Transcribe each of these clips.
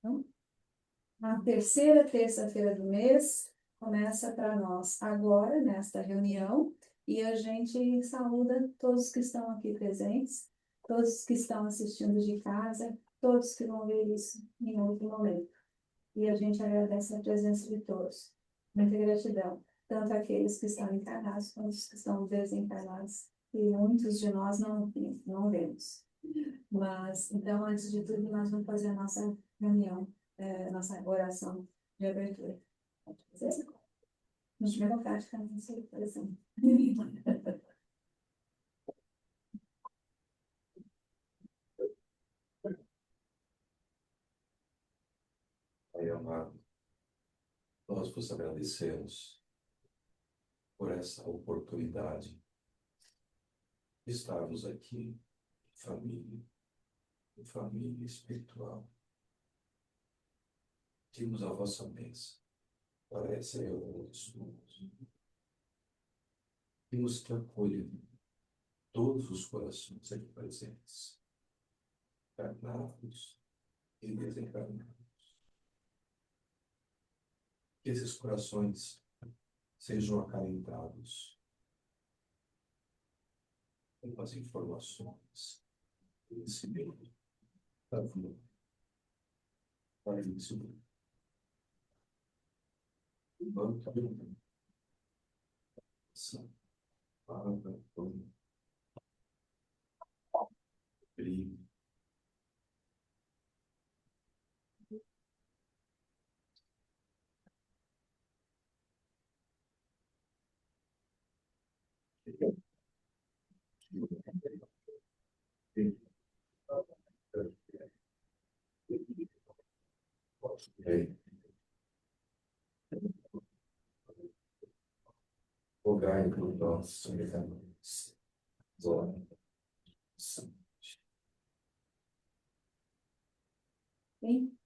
Então, a terceira terça-feira do mês começa para nós agora, nesta reunião, e a gente saúda todos que estão aqui presentes, todos que estão assistindo de casa, todos que vão ver isso em outro momento. E a gente agradece a presença de todos. Muita gratidão, tanto aqueles que estão encarnados quanto os que estão desencarnados. E muitos de nós não vemos. Mas, então, antes de tudo, nós vamos fazer a nossa reunião, nossa oração de abertura. Pode fazer? No primeiro prática, não sei, oração. Pai amado, nós vos agradecemos por essa oportunidade de estarmos aqui em família espiritual. Pedimos a vossa bênção para essa reunião de estudos. Pedimos que acolha todos os corações aqui presentes, encarnados e desencarnados. Que esses corações sejam acalentados com as informações, conhecimento da vida, para isso. Banca palavra, brilho. Rogai por nós, pecadores, agora. Bem,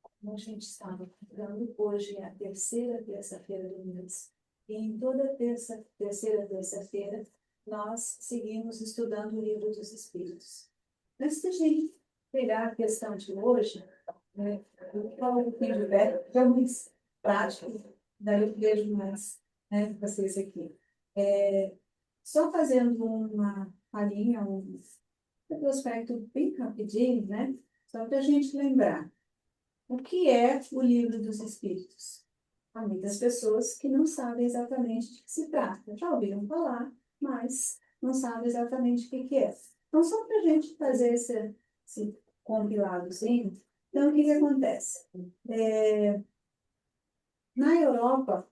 como a gente estava falando, hoje é a terceira terça-feira do mês. E em toda terceira terça-feira, nós seguimos estudando o Livro dos Espíritos. Antes de a gente pegar a questão de hoje, né, eu falo um pouquinho de Beto, que é mais prático, daí eu vejo mais, né, vocês aqui. Só fazendo uma palhinha, um retrospecto bem rapidinho, né, só para a gente lembrar. O que é o Livro dos Espíritos? Há muitas pessoas que não sabem exatamente de que se trata. Já ouviram falar, mas não sabem exatamente o que é. Então, só para a gente fazer esse compiladozinho, então, o que acontece? Na Europa,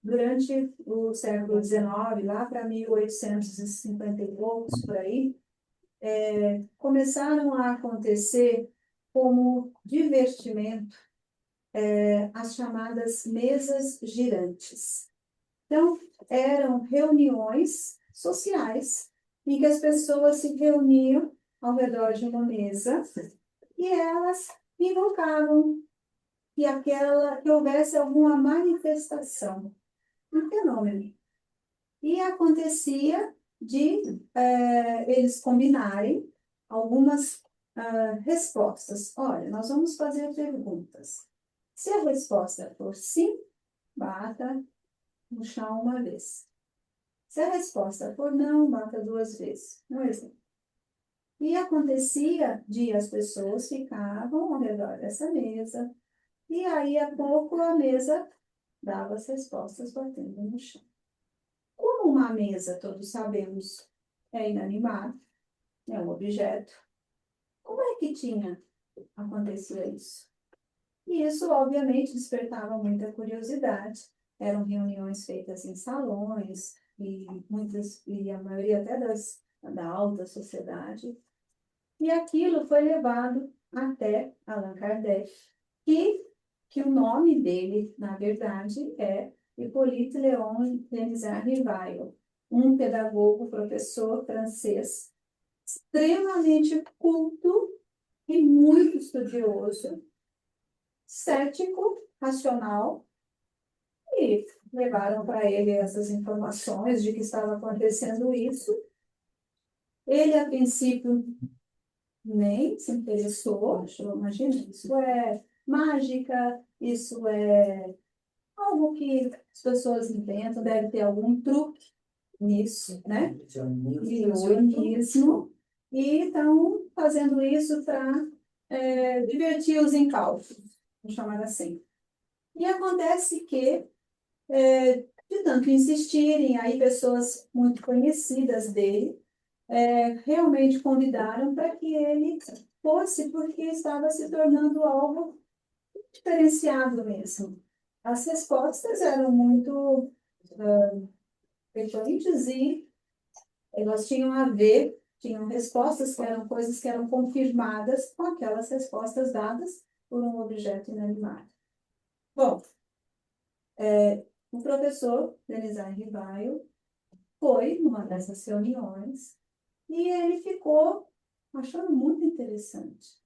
durante o século XIX, lá para 1850 e poucos, por aí, começaram a acontecer como divertimento as chamadas mesas girantes. Então, eram reuniões sociais em que as pessoas se reuniam ao redor de uma mesa e elas invocavam que houvesse alguma manifestação, um fenômeno. E acontecia de eles combinarem algumas respostas. Olha, nós vamos fazer perguntas. Se a resposta for sim, bata no chão uma vez. Se a resposta for não, bata duas vezes. Um exemplo. E acontecia de as pessoas ficavam ao redor dessa mesa, e aí a pouco a mesa dava as respostas batendo no chão. Como uma mesa, todos sabemos, é inanimado, é um objeto, como é que tinha acontecido isso? E isso, obviamente, despertava muita curiosidade. Eram reuniões feitas em salões, e a maioria até da alta sociedade. E aquilo foi levado até Allan Kardec, que o nome dele, na verdade, é Hippolyte Léon Denisard Rivail, um pedagogo, professor francês, extremamente culto e muito estudioso, cético, racional, e levaram para ele essas informações de que estava acontecendo isso. Ele, a princípio, nem se interessou, achou, imagina, isso é mágica, isso é algo que as pessoas inventam, deve ter algum truque nisso, né? Ilusionismo. E estão fazendo isso para divertir os incautos, vamos chamar assim. E acontece que, de tanto insistirem, aí pessoas muito conhecidas dele, realmente convidaram para que ele fosse, porque estava se tornando algo diferenciado mesmo. As respostas eram muito frequentes e elas tinham a ver, tinham respostas que eram coisas que eram confirmadas com aquelas respostas dadas por um objeto inanimado. Bom, o professor Denizar Rivaio foi numa dessas reuniões e ele ficou achando muito interessante.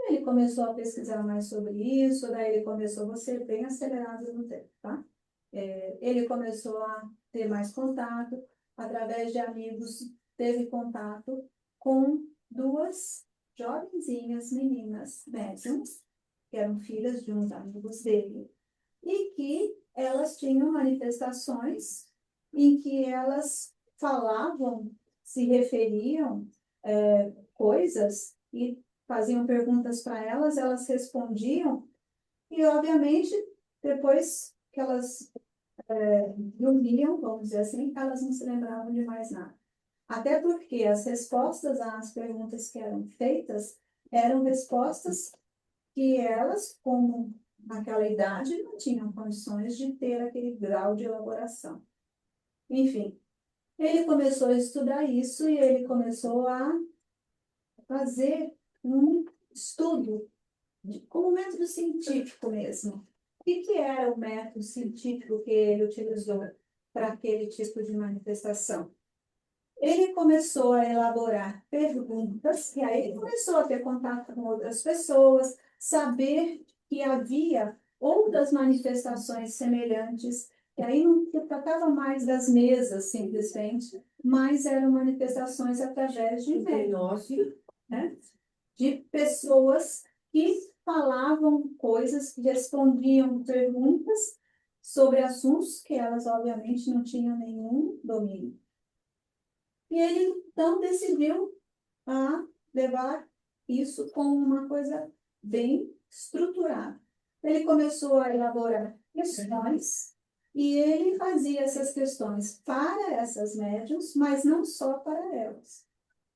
Ele começou a pesquisar mais sobre isso, daí ele começou, vou ser bem acelerado no tempo, tá? Ele começou a ter mais contato, através de amigos, teve contato com duas jovenzinhas meninas médiums, que eram filhas de uns amigos dele, e que elas tinham manifestações em que elas falavam, se referiam coisas e faziam perguntas para elas, elas respondiam, e obviamente, depois que elas dormiam, vamos dizer assim, elas não se lembravam de mais nada. Até porque as respostas às perguntas que eram feitas eram respostas que elas, como naquela idade, não tinham condições de ter aquele grau de elaboração. Enfim, ele começou a estudar isso e ele começou a fazer um estudo como método científico mesmo. O que era o método científico que ele utilizou para aquele tipo de manifestação? Ele começou a elaborar perguntas, e aí ele começou a ter contato com outras pessoas, saber que havia outras manifestações semelhantes, e aí não se tratava mais das mesas, simplesmente, mas eram manifestações através de médiuns, né? De pessoas que falavam coisas, que respondiam perguntas sobre assuntos que elas, obviamente, não tinham nenhum domínio. E ele, então, decidiu levar isso como uma coisa bem estruturada. Ele começou a elaborar questões e ele fazia essas questões para essas médiuns, mas não só para elas.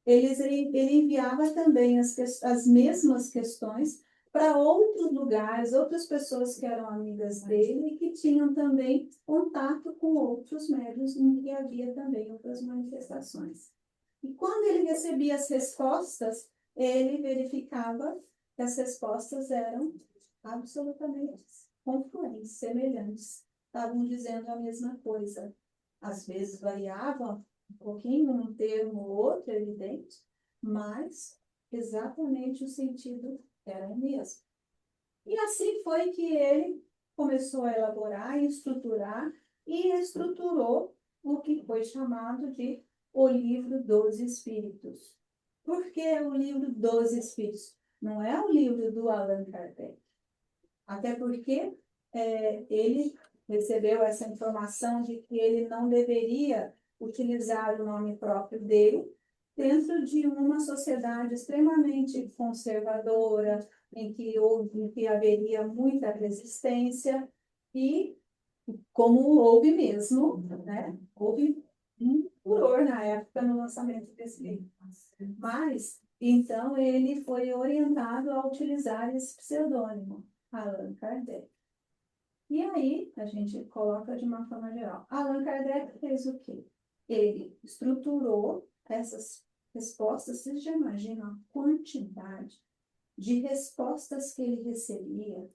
Ele enviava também as mesmas questões para outros lugares, outras pessoas que eram amigas dele e que tinham também contato com outros médiuns em que havia também outras manifestações. E quando ele recebia as respostas, ele verificava que as respostas eram absolutamente confluentes, semelhantes. Estavam dizendo a mesma coisa. Às vezes variavam um pouquinho, um termo ou outro, é evidente, mas exatamente o sentido era o mesmo. E assim foi que ele começou a elaborar, estruturar e estruturou o que foi chamado de o Livro dos Espíritos. Por que o Livro dos Espíritos? Não é o livro do Allan Kardec. Até porque ele recebeu essa informação de que ele não deveria utilizar o nome próprio dele dentro de uma sociedade extremamente conservadora, em que haveria muita resistência e como houve mesmo, né? Houve um furor na época no lançamento desse livro. Mas, então, ele foi orientado a utilizar esse pseudônimo, Allan Kardec. E aí, a gente coloca de uma forma geral. Allan Kardec fez o quê? Ele estruturou essas respostas. Vocês já imaginam a quantidade de respostas que ele recebia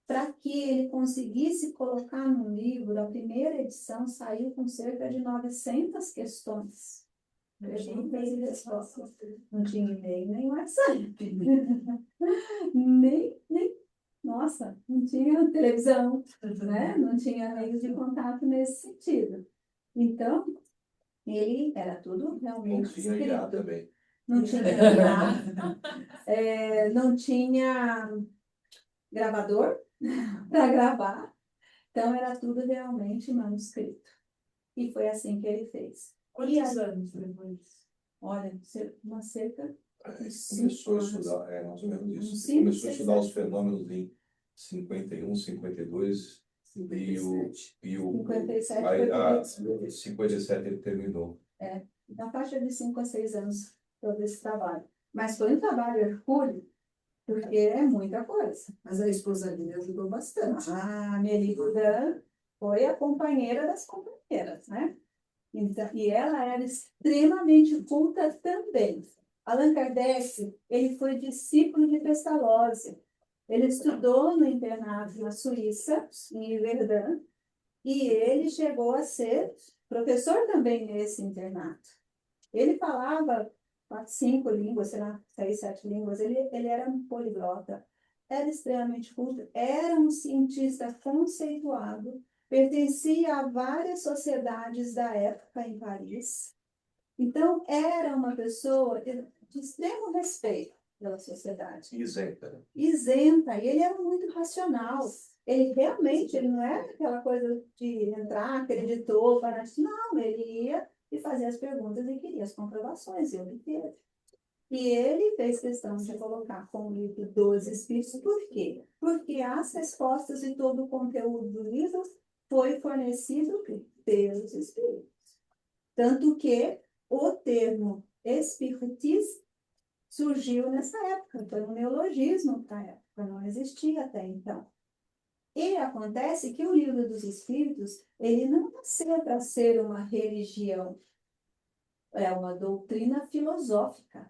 para que ele conseguisse colocar no livro? A primeira edição saiu com cerca de 900 questões. Perguntas e respostas. Não tinha e-mail, nem WhatsApp. nem nossa, não tinha televisão, né? Não tinha meios de contato nesse sentido. Então, ele era tudo realmente não tinha IA escrito. também. não tinha piar, não tinha gravador para gravar. Então, era tudo realmente manuscrito. E foi assim que ele fez. Quantos anos levou isso? Olha, uma cerca de Começou a 5 anos. estudar, mais ou menos Uns isso. 5, Começou a 6 estudar os anos. fenômenos em 51, 52, e o 57 aí, foi 57 ele terminou. na faixa de 5 a 6 anos todo esse trabalho. Mas foi um trabalho hercúleo, porque é muita coisa. Mas a esposa dele ajudou bastante. A Melissa foi a companheira das companheiras, né? Então, e ela era extremamente culta também. Allan Kardec, ele foi discípulo de Pestalozzi. Ele estudou no internato na Suíça, em Verdun, e ele chegou a ser professor também nesse internato. Ele falava 4, 5 línguas, sei lá, 6, 7 línguas. Ele era um poliglota, era extremamente culto, era um cientista conceituado, pertencia a várias sociedades da época em Paris. Então, era uma pessoa de extremo respeito pela sociedade. Isenta. Isenta, e ele era muito racional. Ele realmente, ele não era aquela coisa de entrar, acreditou, não, ele ia e fazia as perguntas e queria as comprovações, e obteve. E ele fez questão de colocar como livro dos Espíritos, por quê? Porque as respostas e todo o conteúdo do livro foi fornecido pelos Espíritos. Tanto que o termo espiritismo surgiu nessa época, foi um neologismo da época, não existia até então. E acontece que o Livro dos Espíritos, ele não nasceu para ser uma religião, é uma doutrina filosófica,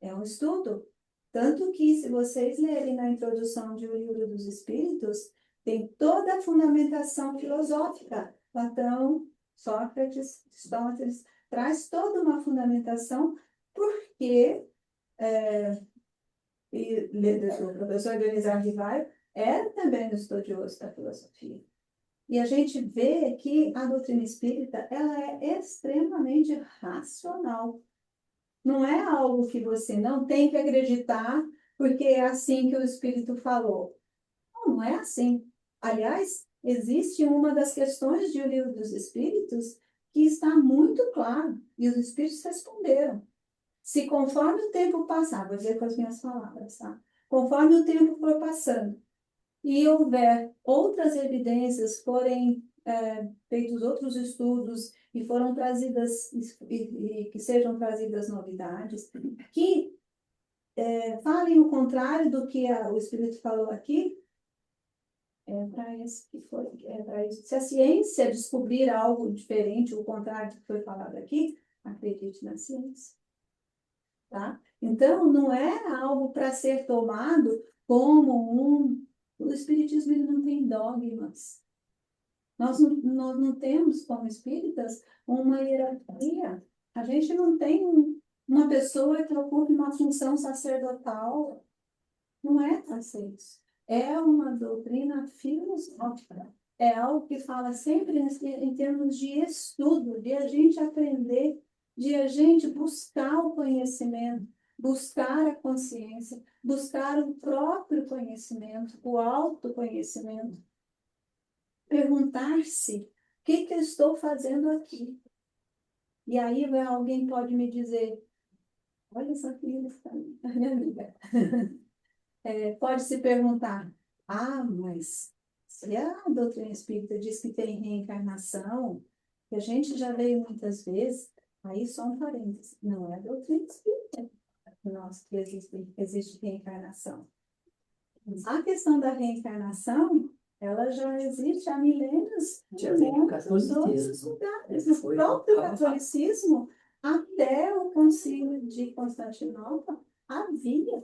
é um estudo. Tanto que, se vocês lerem na introdução de O Livro dos Espíritos, tem toda a fundamentação filosófica. Platão, Sócrates, Aristóteles, traz toda uma fundamentação, porque o professor Dionísio Rivaio era também um estudioso da filosofia. E a gente vê que a doutrina espírita ela é extremamente racional. Não é algo que você não tem que acreditar porque é assim que o Espírito falou. Não, não é assim. Aliás, existe uma das questões de O Livro dos Espíritos que está muito claro, e os Espíritos responderam. Se conforme o tempo passar, vou dizer com as minhas palavras, tá? Conforme o tempo for passando e houver outras evidências, forem feitos outros estudos e foram trazidas, e que sejam trazidas novidades, que falem o contrário do que o Espírito falou aqui, para isso que foi, para isso. Se a ciência descobrir algo diferente, o contrário do que foi falado aqui, acredite na ciência. Tá? Então, não é algo para ser tomado como o Espiritismo ele não tem dogmas. Nós não temos, como espíritas, uma hierarquia. A gente não tem uma pessoa que ocupe uma função sacerdotal. Não é para ser isso. É uma doutrina filosófica. É algo que fala sempre em termos de estudo, de a gente aprender, de a gente buscar o conhecimento, buscar a consciência, buscar o próprio conhecimento, o autoconhecimento. Perguntar-se, o que eu estou fazendo aqui? E aí alguém pode me dizer, olha essa filha, a minha amiga. Pode se perguntar, mas se a doutrina espírita diz que tem reencarnação, que a gente já veio muitas vezes, aí só um parênteses, não é a doutrina espírita que existe reencarnação. A questão da reencarnação, ela já existe há milênios em muitos outros lugares. No próprio catolicismo, até o Concílio de Constantinopla, havia.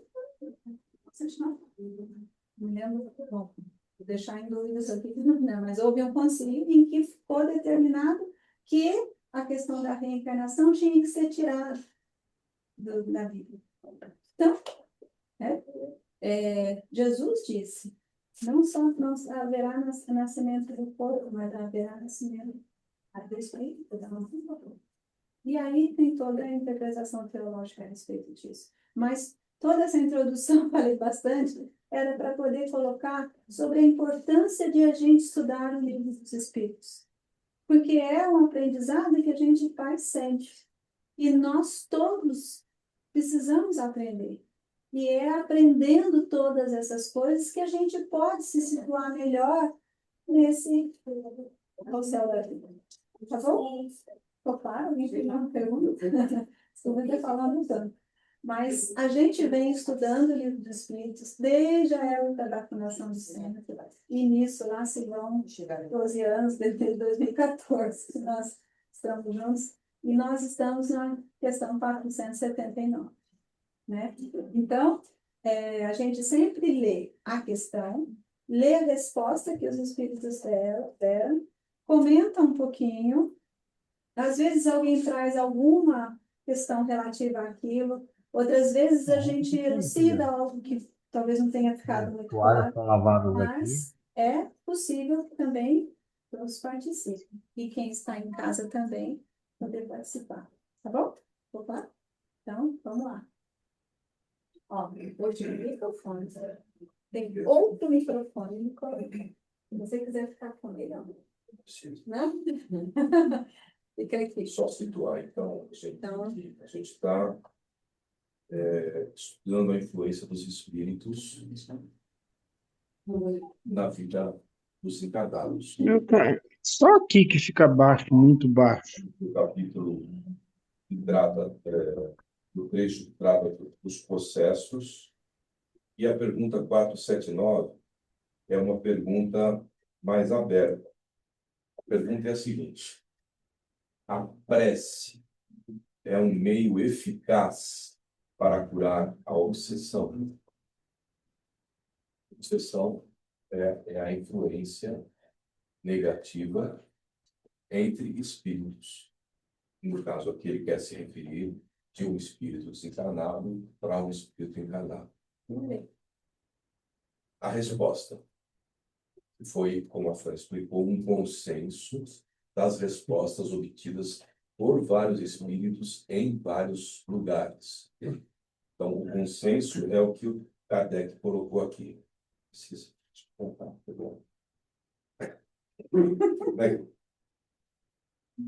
Não lembro, bom, vou deixar em dúvida isso aqui, não, mas houve um concílio em que ficou determinado que a questão da reencarnação tinha que ser tirada da Bíblia. Então, Jesus disse, não haverá nascimento do corpo, mas haverá nascimento do espírito, da alma. E aí tem toda a interpretação teológica a respeito disso. Mas toda essa introdução, falei bastante, era para poder colocar sobre a importância de a gente estudar o livro dos Espíritos. Porque é um aprendizado que a gente faz sempre. E nós todos precisamos aprender. E é aprendendo todas essas coisas que a gente pode se situar melhor nesse ao céu da vida. Tá bom? Ficou claro? Alguém tem uma pergunta? Estou até falando tanto. Mas a gente vem estudando o livro dos Espíritos desde a época da fundação do centro. E nisso lá se vão 12 anos, desde 2014, que nós estamos juntos. E nós estamos na questão 479, né? Então, a gente sempre lê a questão, lê a resposta que os Espíritos deram, comenta um pouquinho. Às vezes alguém traz alguma questão relativa àquilo, outras vezes a gente elucida algo que talvez não tenha ficado muito Toalhas claro, estão lavadas aqui. mas é possível que também todos participem. E quem está em casa também poder participar. Tá bom? Opa? Então, vamos lá. Ó, hoje o microfone. Tem outro microfone no colega. Se você quiser ficar com ele, ó. Preciso. Não? Fica aqui. Só situar, então, Então. que a gente está estudando a influência dos espíritos na vida dos encarnados. Meu pai, só aqui que fica baixo, muito baixo. O capítulo que trata, do trecho que trata dos processos, e a pergunta 479 é uma pergunta mais aberta. A pergunta é a seguinte: a prece é um meio eficaz para curar a obsessão? A obsessão é a influência negativa entre espíritos. No caso aqui, ele quer se referir de um espírito desencarnado para um espírito encarnado. A resposta foi, como a Fran explicou, um consenso das respostas obtidas por vários espíritos em vários lugares. Então, o consenso é o que o Kardec colocou aqui. Preciso contar, tá bom? Bem,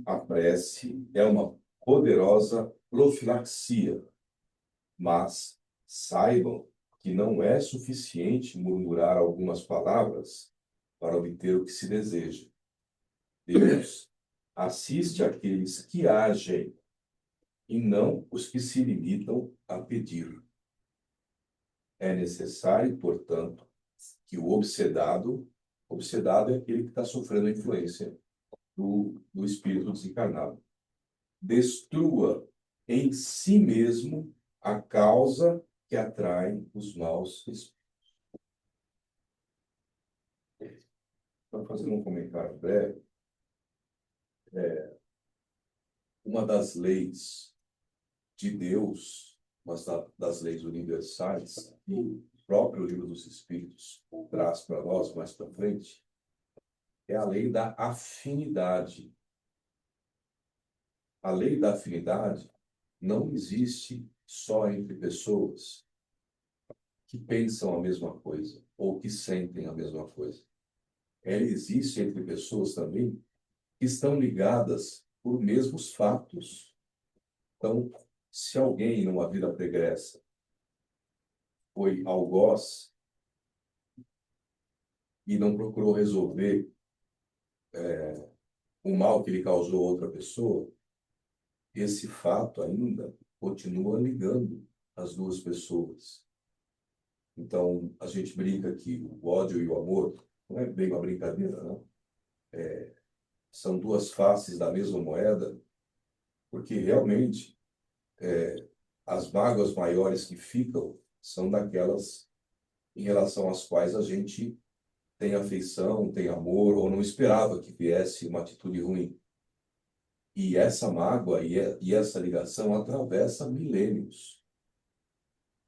a prece é uma poderosa profilaxia, mas saibam que não é suficiente murmurar algumas palavras para obter o que se deseja. Deus assiste àqueles que agem e não os que se limitam a pedir. É necessário, portanto, que o obsedado é aquele que está sofrendo a influência do espírito desencarnado, destrua em si mesmo a causa que atrai os maus espíritos. Para fazer um comentário breve, uma das leis de Deus, das leis universais, que o próprio Livro dos Espíritos traz para nós mais para frente, é a lei da afinidade. A lei da afinidade não existe só entre pessoas que pensam a mesma coisa ou que sentem a mesma coisa. Ela existe entre pessoas também que estão ligadas por mesmos fatos. Então, se alguém numa vida pregressa foi algoz e não procurou resolver o mal que ele causou a outra pessoa, esse fato ainda continua ligando as duas pessoas. Então, a gente brinca que o ódio e o amor não é bem uma brincadeira, não. São duas faces da mesma moeda, porque realmente as mágoas maiores que ficam são daquelas em relação às quais a gente tem afeição, tem amor, ou não esperava que viesse uma atitude ruim. E essa mágoa e essa ligação atravessa milênios.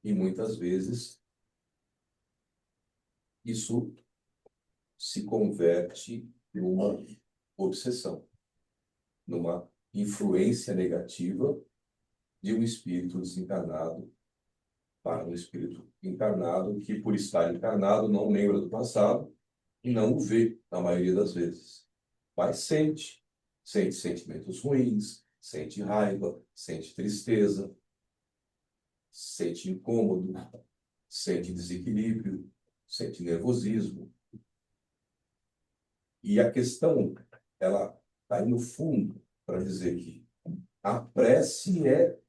E muitas vezes isso se converte numa obsessão, numa influência negativa de um espírito desencarnado para um espírito encarnado que, por estar encarnado, não lembra do passado e não o vê, na maioria das vezes. Mas sente sentimentos ruins, sente raiva, sente tristeza, sente incômodo, sente desequilíbrio, sente nervosismo. E a questão, ela está aí no fundo para dizer que a prece é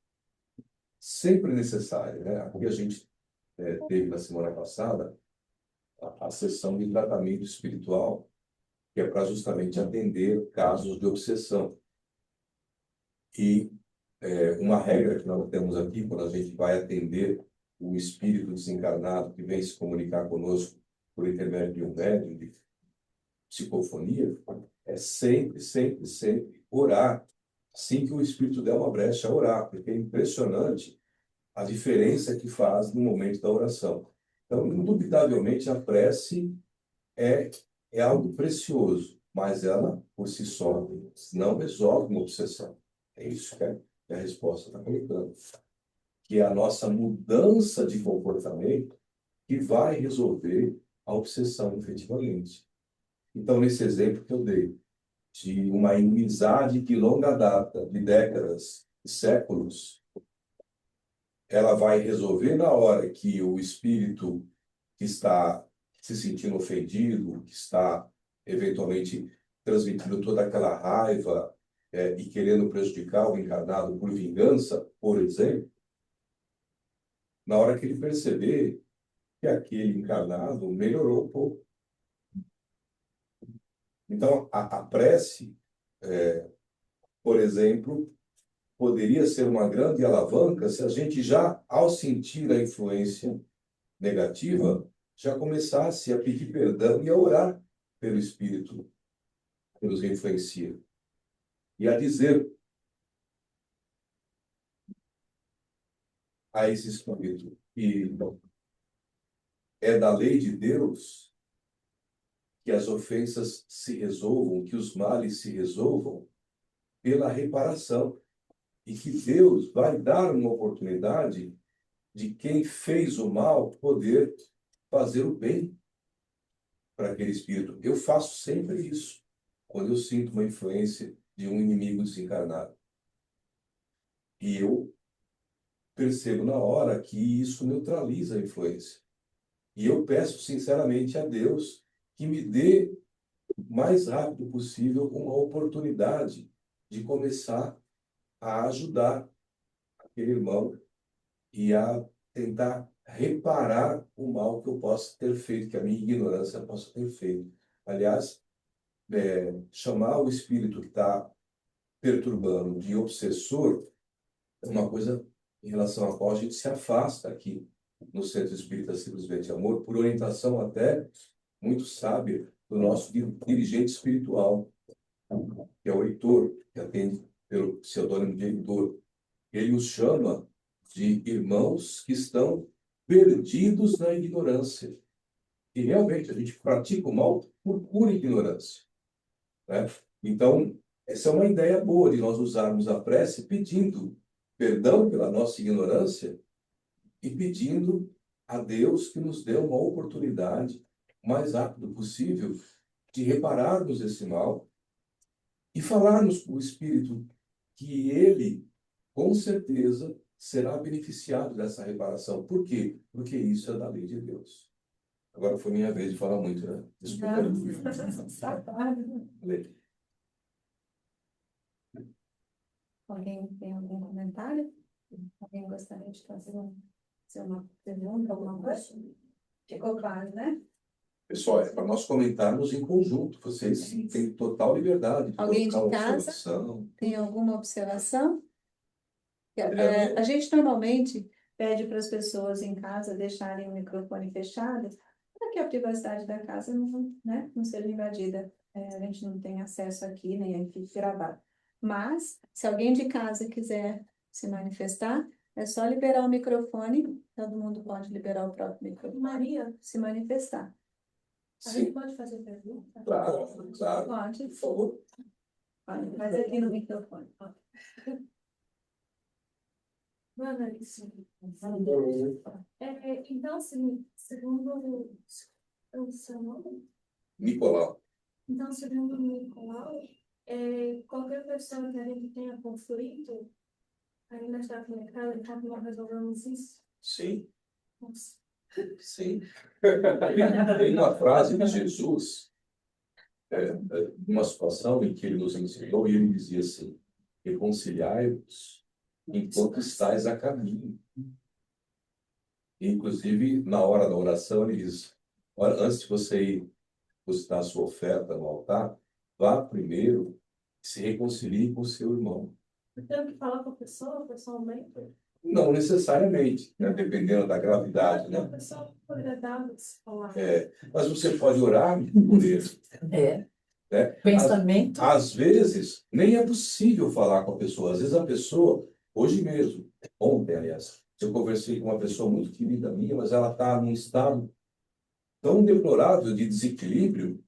sempre necessária, né? Aqui a gente teve na semana passada a sessão de tratamento espiritual, que é para justamente atender casos de obsessão. E uma regra que nós temos aqui, quando a gente vai atender o espírito desencarnado que vem se comunicar conosco por intermédio de um médium de psicofonia, é sempre, sempre, sempre orar. Assim que o espírito der uma brecha, orar, porque é impressionante a diferença que faz no momento da oração. Então, indubitavelmente, a prece é, é algo precioso, mas ela, por si só, não resolve uma obsessão. É isso que a resposta está colocando. Que é a nossa mudança de comportamento que vai resolver a obsessão, efetivamente. Então, nesse exemplo que eu dei, de uma inimizade de longa data, de décadas, de séculos, ela vai resolver na hora que o espírito que está se sentindo ofendido, que está eventualmente transmitindo toda aquela raiva e querendo prejudicar o encarnado por vingança, por exemplo, na hora que ele perceber que aquele encarnado melhorou um pouco. Então, a prece, por exemplo, poderia ser uma grande alavanca se a gente já, ao sentir a influência negativa, já começasse a pedir perdão e a orar pelo Espírito que nos influencia. E a dizer a esse Espírito que é da lei de Deus que as ofensas se resolvam, que os males se resolvam pela reparação. E que Deus vai dar uma oportunidade de quem fez o mal poder fazer o bem para aquele espírito. Eu faço sempre isso, quando eu sinto uma influência de um inimigo desencarnado. E eu percebo na hora que isso neutraliza a influência. E eu peço sinceramente a Deus que me dê o mais rápido possível uma oportunidade de começar a ajudar aquele irmão e a tentar reparar o mal que eu possa ter feito, que a minha ignorância possa ter feito. Aliás, chamar o espírito que está perturbando de obsessor é uma coisa em relação à qual a gente se afasta aqui no Centro Espírita Simplesmente Amor, por orientação até muito sábia do nosso dirigente espiritual, que é o Heitor, que atende pelo pseudônimo de Heitor. Ele os chama de irmãos que estão perdidos na ignorância. E realmente a gente pratica o mal por pura ignorância, né? Então, essa é uma ideia boa de nós usarmos a prece pedindo perdão pela nossa ignorância e pedindo a Deus que nos dê uma oportunidade, o mais rápido possível, de repararmos esse mal e falarmos com o Espírito que ele, com certeza, será beneficiado dessa reparação. Por quê? Porque isso é da lei de Deus. Agora foi minha vez de falar muito, né? Desculpa. Lê. Alguém tem algum comentário? Alguém gostaria de fazer uma pergunta, alguma coisa? Ficou claro, né? Pessoal, é para nós comentarmos em conjunto. Vocês têm total liberdade de Alguém de colocar casa? observação. Tem alguma observação? Adriana? A gente normalmente pede para as pessoas em casa deixarem o microfone fechado para que a privacidade da casa não, né, não seja invadida. A gente não tem acesso aqui, nem aqui gravado. Mas, se alguém de casa quiser se manifestar, é só liberar o microfone, todo mundo pode liberar o próprio microfone, Maria, se manifestar. a gente Sim, pode fazer pergunta? claro, claro. Pode. Por favor. Olha, mas aqui no microfone. Ó. Boa noite. Então, assim, segundo o seu nome, Nicolau. então, segundo o Nicolau, qualquer pessoa que a gente tenha conflito, ainda está conectada, enquanto nós resolvemos isso. Sim, Nossa. sim. Tem uma frase de Jesus, uma situação em que ele nos ensinou, e ele dizia assim: reconciliai-vos enquanto estáis a caminho. Inclusive, na hora da oração, ele diz: "Ora, antes de você ir depositar a sua oferta no altar, vá primeiro e se reconcilie com o seu irmão." Eu tenho que falar com a pessoa pessoalmente? Não necessariamente, né? Dependendo da gravidade, A né? pessoa poderia dar de se falar. Mas você pode orar por ele, né? Pensamento. Às vezes, nem é possível falar com a pessoa. Às vezes a pessoa, hoje mesmo, ontem, aliás, eu conversei com uma pessoa muito querida minha, mas ela está num estado tão deplorável de desequilíbrio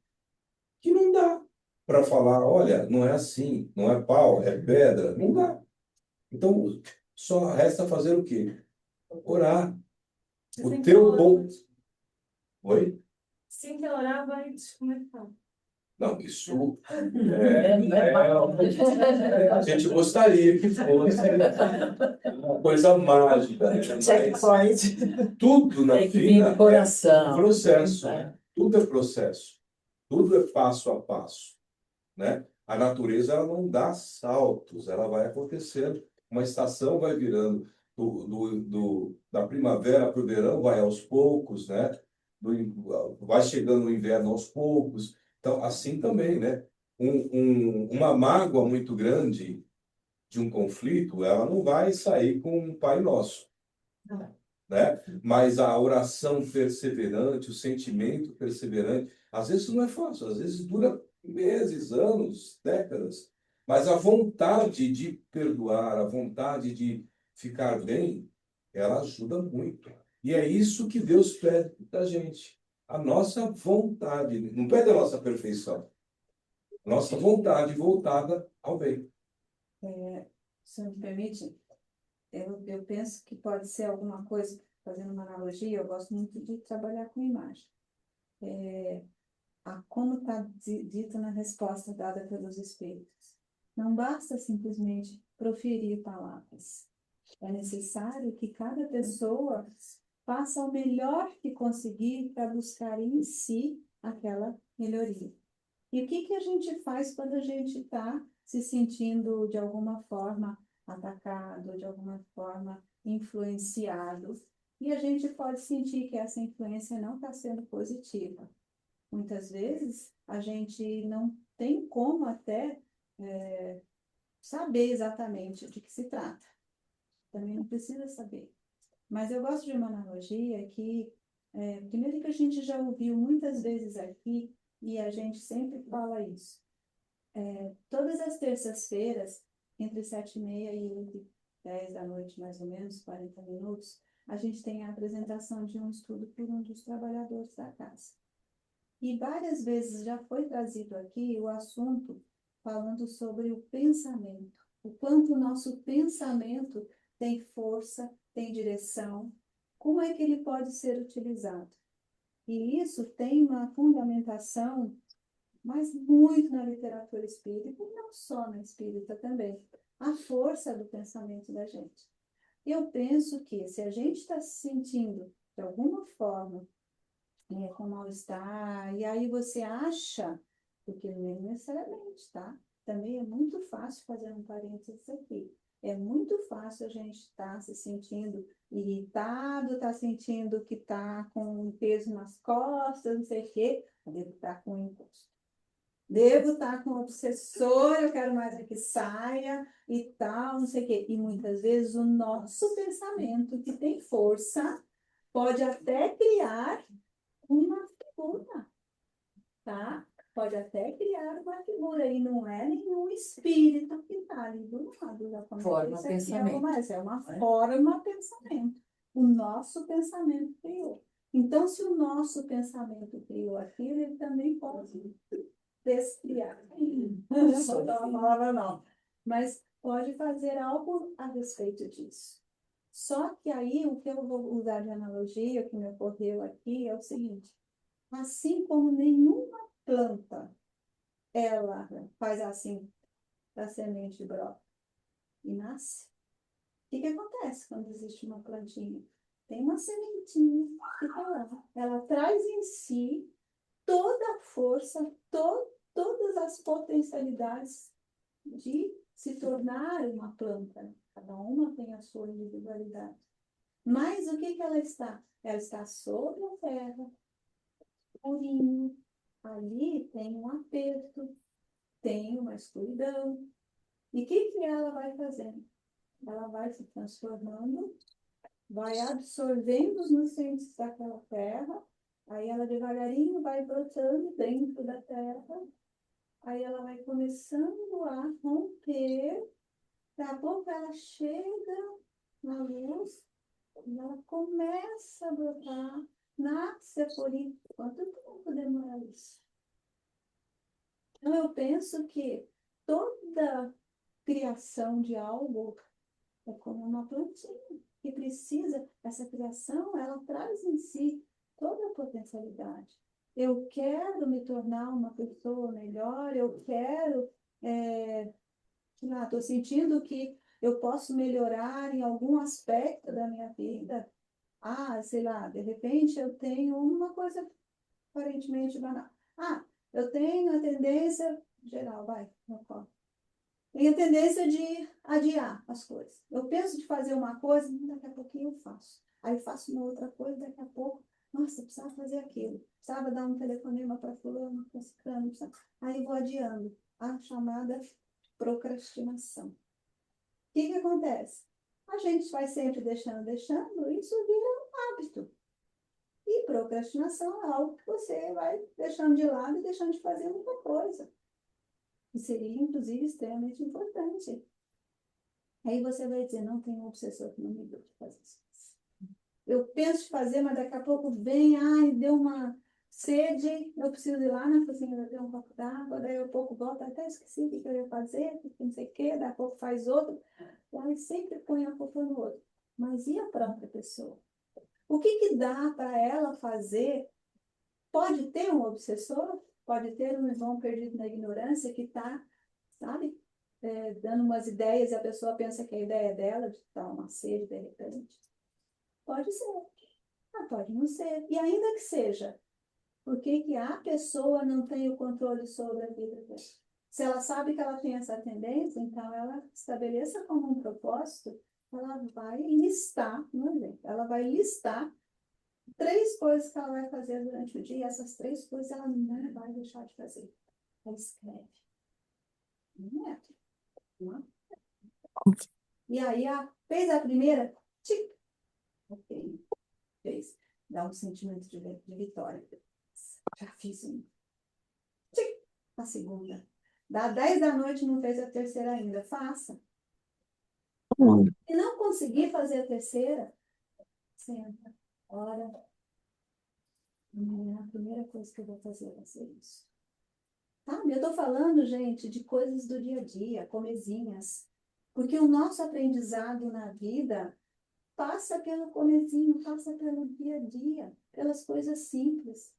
que não dá para falar, olha, não é assim, não é pau, é pedra, não dá. Então, só resta fazer o quê? Orar. Você O tem que teu orar bom... antes. Oi? Sim, que orar vai desconectar. Não, isso a É, gente gostaria que fosse uma coisa mágica, né? Mas tudo na tem que vir vida do coração. é processo, É. né? Tudo é processo, tudo é passo a passo, né? A natureza ela não dá saltos, ela vai acontecendo. Uma estação vai virando da primavera para o verão, vai aos poucos, né? Vai chegando o inverno aos poucos. Então, assim também, né? Uma mágoa muito grande de um conflito, ela não vai sair com um Pai Nosso, né? Mas a oração perseverante, o sentimento perseverante, às vezes não é fácil, às vezes dura meses, anos, décadas, mas a vontade de perdoar, a vontade de ficar bem, ela ajuda muito. E é isso que Deus pede da gente, a nossa vontade, não pede a nossa perfeição, a nossa vontade voltada ao bem. Se me permite, eu penso que pode ser alguma coisa, fazendo uma analogia, eu gosto muito de trabalhar com imagem. Como está dito na resposta dada pelos Espíritos. Não basta simplesmente proferir palavras. É necessário que cada pessoa faça o melhor que conseguir para buscar em si aquela melhoria. E o que a gente faz quando a gente está se sentindo de alguma forma atacado, de alguma forma influenciado? E a gente pode sentir que essa influência não está sendo positiva. Muitas vezes a gente não tem como até saber exatamente de que se trata. Também não precisa saber. Mas eu gosto de uma analogia que, primeiro que a gente já ouviu muitas vezes aqui, e a gente sempre fala isso. Todas as terças-feiras, entre 7h30 e 8h10 da noite, mais ou menos, 40 minutos, a gente tem a apresentação de um estudo por um dos trabalhadores da casa. E várias vezes já foi trazido aqui o assunto falando sobre o pensamento, o quanto o nosso pensamento tem força, tem direção, como é que ele pode ser utilizado. E isso tem uma fundamentação, mas muito na literatura espírita, e não só na espírita também, a força do pensamento da gente. Eu penso que se a gente está se sentindo, de alguma forma, com mal-estar, e aí você acha, porque não é necessariamente, tá? Também é muito fácil fazer um parênteses aqui. É muito fácil a gente estar se sentindo irritado, estar sentindo que está com um peso nas costas, não sei o quê. Eu devo estar com imposto. Devo estar com obsessor, eu quero mais é que saia e tal, não sei o quê. E muitas vezes o nosso pensamento, que tem força, pode até criar uma figura, tá? Pode até criar uma figura, e não é nenhum espírito que está ali do lado. Já Forma isso pensamento. é uma forma pensamento. O nosso pensamento criou. Então, se o nosso pensamento criou aquilo, ele também pode descriar. Não sou da palavra não. Mas pode fazer algo a respeito disso. Só que aí o que eu vou usar de analogia, que me ocorreu aqui, é o seguinte: assim como nenhuma planta, ela faz assim, a semente brota e nasce. O que acontece quando existe uma plantinha? Tem uma sementinha que está lá. Ela traz em si toda a força, todas as potencialidades de se tornar uma planta. Cada uma tem a sua individualidade. Mas o que ela está? Ela está sobre a terra, purinho. Ali tem um aperto, tem uma escuridão. E o que ela vai fazendo? Ela vai se transformando, vai absorvendo os nutrientes daquela terra, aí ela devagarinho vai brotando dentro da terra, aí ela vai começando a romper, daqui a pouco ela chega na luz, e ela começa a brotar, nasce a florir. Quanto tempo demora isso? Então, eu penso que toda criação de algo é como uma plantinha que precisa, essa criação, ela traz em si toda a potencialidade. Eu quero me tornar uma pessoa melhor, eu quero, estou sentindo que eu posso melhorar em algum aspecto da minha vida. Ah, sei lá, de repente eu tenho uma coisa aparentemente banal. Ah, eu tenho a tendência, geral, vai, não fala. Tenho a tendência de adiar as coisas. Eu penso de fazer uma coisa, daqui a pouquinho eu faço. Aí eu faço uma outra coisa, daqui a pouco, nossa, precisava fazer aquilo. Precisava dar um telefonema para fulano, para ciclano. Aí eu vou adiando. A chamada procrastinação. O que acontece? A gente vai sempre deixando, isso vira um hábito. E procrastinação é algo que você vai deixando de lado e deixando de fazer muita coisa. E seria, inclusive, extremamente importante. Aí você vai dizer, não tem um obsessor que não me deixa fazer isso. Eu penso em fazer, mas daqui a pouco vem, ai, deu uma sede, eu preciso ir lá na cozinha beber um copo d'água, daí eu pouco volto, até esqueci o que eu ia fazer, não sei o quê, daqui a pouco faz outro. E aí sempre põe a culpa no outro. Mas e a própria pessoa? O que dá para ela fazer? Pode ter um obsessor, pode ter um irmão perdido na ignorância que está, sabe, dando umas ideias e a pessoa pensa que a ideia é dela, de dar uma sede de repente. Pode ser, mas pode não ser. E ainda que seja, por que a pessoa não tem o controle sobre a vida dela? Se ela sabe que ela tem essa tendência, então ela estabeleça como um propósito, ela vai listar, ela vai listar 3 coisas que ela vai fazer durante o dia, e essas 3 coisas ela não vai deixar de fazer. Ela escreve. Não é? Não é? E aí, fez a primeira, tic, ok, fez. Dá um sentimento de vitória. Já fiz um. Tic, a segunda. Dá 10 da noite, não fez a terceira ainda. Faça. Se não conseguir fazer a terceira, senta, ora. A primeira coisa que eu vou fazer vai ser isso. Sabe? Eu estou falando, gente, de coisas do dia a dia, comezinhas. Porque o nosso aprendizado na vida passa pelo comezinho, passa pelo dia a dia, pelas coisas simples.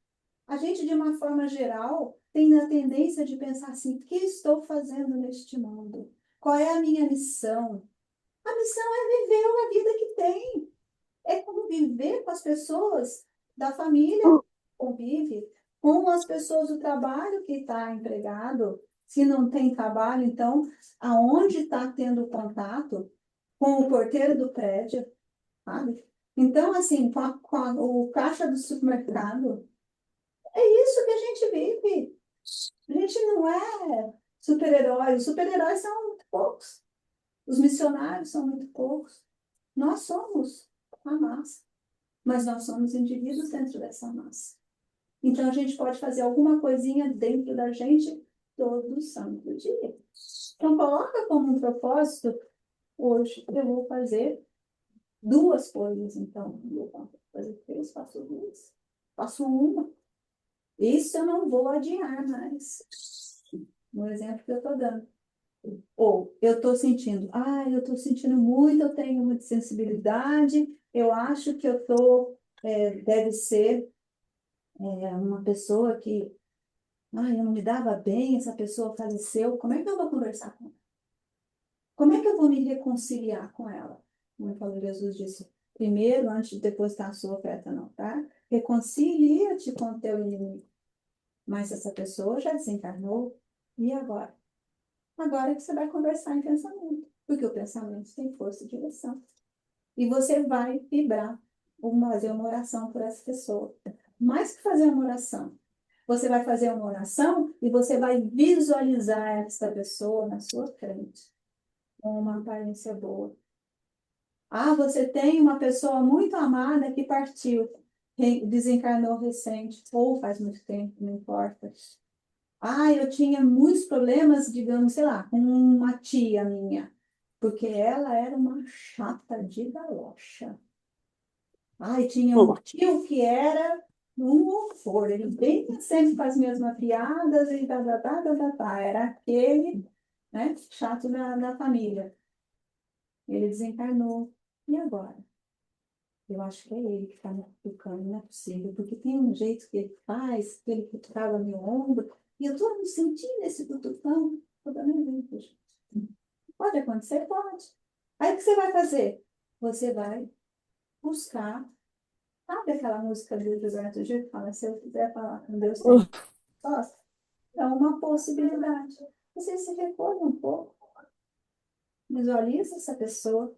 A gente, de uma forma geral, tem a tendência de pensar assim: o que estou fazendo neste mundo? Qual é a minha missão? A missão é viver a vida que tem. É conviver com as pessoas da família, convive com as pessoas do trabalho que está empregado. Se não tem trabalho, então, aonde está tendo contato com o porteiro do prédio, sabe? Então, assim, o caixa do supermercado, é isso que a gente vive. A gente não é super-herói. Os super-heróis são muito poucos. Os missionários são muito poucos. Nós somos a massa. Mas nós somos indivíduos dentro dessa massa. Então, a gente pode fazer alguma coisinha dentro da gente todo santo dia. Então, coloca como um propósito, hoje eu vou fazer 2 coisas, então. Eu vou fazer 3, faço 2. Faço uma. Isso eu não vou adiar mais. no exemplo que eu estou dando. Ou eu estou sentindo, eu estou sentindo muito, eu tenho muita sensibilidade, eu acho que eu estou, deve ser uma pessoa que, eu não me dava bem, essa pessoa faleceu, como é que eu vou conversar com ela? Como é que eu vou me reconciliar com ela? Como falou Jesus disse, primeiro, antes de depositar a sua oferta no altar, reconcilia-te com o teu inimigo. Mas essa pessoa já desencarnou, e agora? Agora é que você vai conversar em pensamento, porque o pensamento tem força e direção. E você vai vibrar, ou fazer uma oração por essa pessoa. Mais que fazer uma oração, você vai fazer uma oração e você vai visualizar essa pessoa na sua frente, com uma aparência boa. Você tem uma pessoa muito amada que partiu, desencarnou recente, ou faz muito tempo, não importa. Eu tinha muitos problemas, digamos, sei lá, com uma tia minha, porque ela era uma chata de galocha. Tinha um tio que era um horror, ele vinha sempre com as mesmas piadas e era aquele, né, chato da família. Ele desencarnou. E agora? Eu acho que é ele que está me cutucando, não é possível, porque tem um jeito que ele faz, que ele cutucava meu ombro, e eu estou me sentindo esse cutucão toda minha vida, gente. Pode acontecer? Pode. Aí o que você vai fazer? Você vai buscar, sabe aquela música do Gilberto Gil que fala, se eu quiser falar com Deus, tem resposta? É uma possibilidade. Você se recolhe um pouco, visualiza essa pessoa,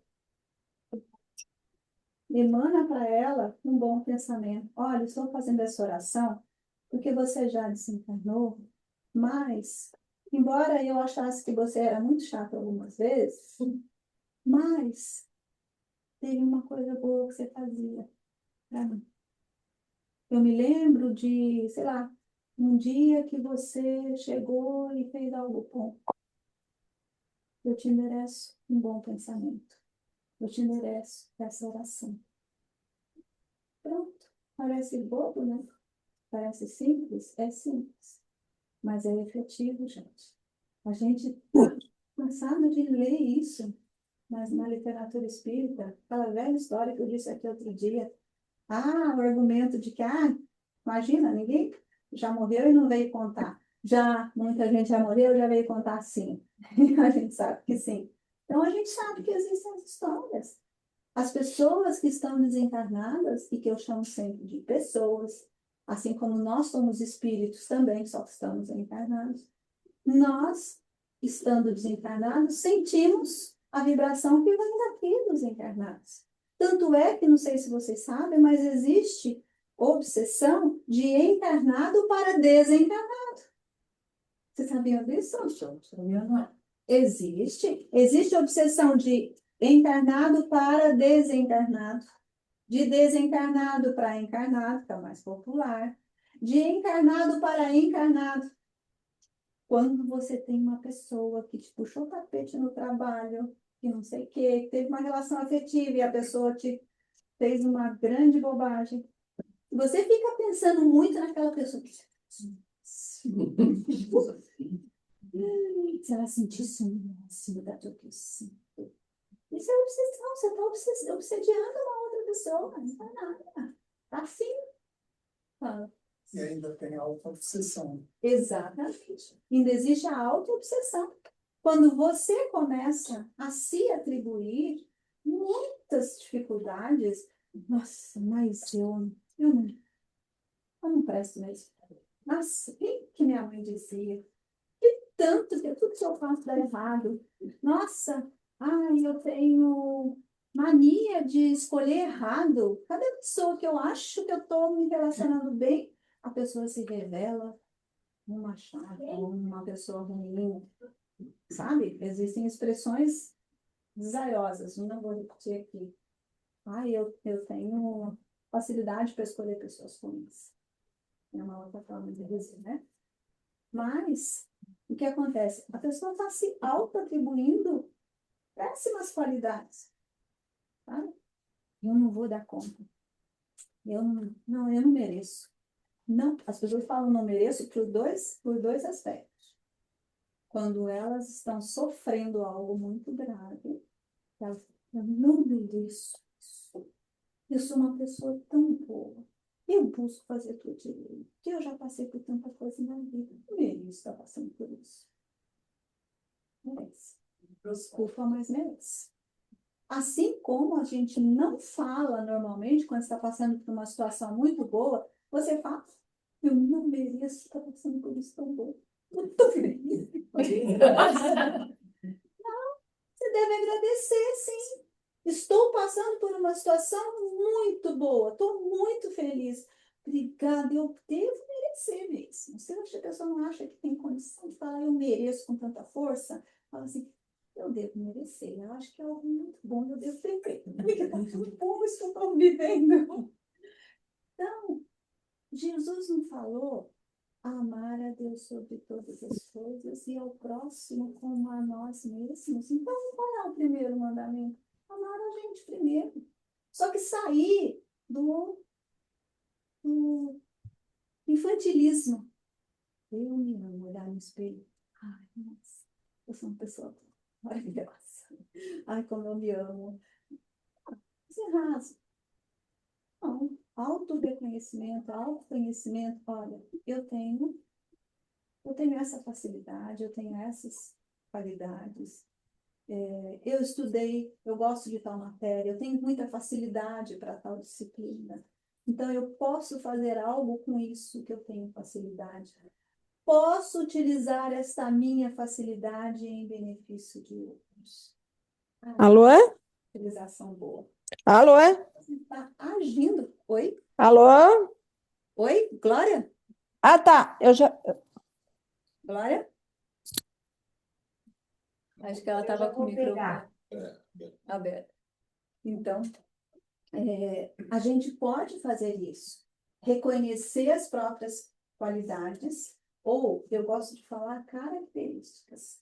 emana para ela um bom pensamento. Olha, estou fazendo essa oração porque você já desencarnou, mas, embora eu achasse que você era muito chato algumas vezes, mas teve uma coisa boa que você fazia para mim. Eu me lembro de, sei lá, um dia que você chegou e fez algo bom. Eu te mereço um bom pensamento. Eu te mereço essa oração. Pronto. Parece bobo, né? Parece simples? É simples. Mas é efetivo, gente. A gente está cansado de ler isso, mas na literatura espírita, aquela velha história que eu disse aqui outro dia, o argumento de que, imagina, ninguém já morreu e não veio contar. Já, muita gente já morreu e já veio contar sim. A gente sabe que sim. Então, a gente sabe que existem as histórias. As pessoas que estão desencarnadas, e que eu chamo sempre de pessoas, assim como nós somos espíritos também, só que estamos encarnados, nós, estando desencarnados, sentimos a vibração que vem daqui dos encarnados. Tanto é que, não sei se vocês sabem, mas existe obsessão de encarnado para desencarnado. Vocês sabiam disso? Não. Existe obsessão de encarnado para desencarnado, de desencarnado para encarnado, que é o mais popular, de encarnado para encarnado. Quando você tem uma pessoa que te puxou o tapete no trabalho, que não sei o quê, que teve uma relação afetiva e a pessoa te fez uma grande bobagem, você fica pensando muito naquela pessoa. Se ela sentisse um máximo da tua pessoa. Isso é obsessão, você está obsediando uma outra pessoa, não está nada. Está assim. E ainda tem a auto-obsessão. Exatamente. Ainda existe a auto-obsessão. Quando você começa a se atribuir muitas dificuldades, nossa, mas eu não presto mesmo. Nossa, o que minha mãe dizia? Tanto que tudo que eu faço dá errado. Nossa, eu tenho mania de escolher errado. Cada pessoa que eu acho que eu estou me relacionando bem, a pessoa se revela uma chata, uma pessoa ruim, sabe? Existem expressões desaiosas, não vou repetir aqui. Eu tenho facilidade para escolher pessoas ruins. É uma outra forma de dizer, né? Mas, o que acontece? A pessoa está se auto-atribuindo péssimas qualidades. Sabe? Eu não vou dar conta. Eu não mereço. Não, as pessoas falam não mereço por dois aspectos. quando elas estão sofrendo algo muito grave, elas falam, eu não mereço isso. Eu sou uma pessoa tão boa. Eu busco fazer tudo direito. Eu já passei por tanta coisa na vida. Eu mereço estar passando por isso. Merece. Desculpa, mas merece. Assim como a gente não fala normalmente, quando está passando por uma situação muito boa, você fala, eu não mereço estar passando por isso tão bom. Eu estou feliz. Você deve agradecer, sim. Estou passando por uma situação muito boa, estou muito feliz. Obrigada, eu devo merecer mesmo. Se a pessoa não acha que tem condição de falar, eu mereço com tanta força, fala assim, eu devo merecer. Eu acho que é algo muito bom, eu devo ter feito. Porque está tudo bom isso que eu estou vivendo. Então, Jesus não falou amar a Deus sobre todas as coisas e ao próximo como a nós mesmos. Então, qual é o primeiro mandamento? Amar a gente primeiro. Só que sair do infantilismo. Eu me amo, olhar no espelho. Ai, nossa, eu sou uma pessoa maravilhosa. Ai, como eu me amo. Isso é raso. Não. Auto-reconhecimento, autoconhecimento. Olha, eu tenho essa facilidade, eu tenho essas qualidades. Eu estudei, eu gosto de tal matéria, eu tenho muita facilidade para tal disciplina. Então, eu posso fazer algo com isso que eu tenho facilidade. Posso utilizar esta minha facilidade em benefício de outros. Alô? Utilização boa. Alô? Você está agindo. Oi? Alô? Oi, Glória? Ah, tá. Eu já. Glória? Acho que ela estava com o microfone aberto. Então, a gente pode fazer isso. Reconhecer as próprias qualidades, ou, eu gosto de falar, características.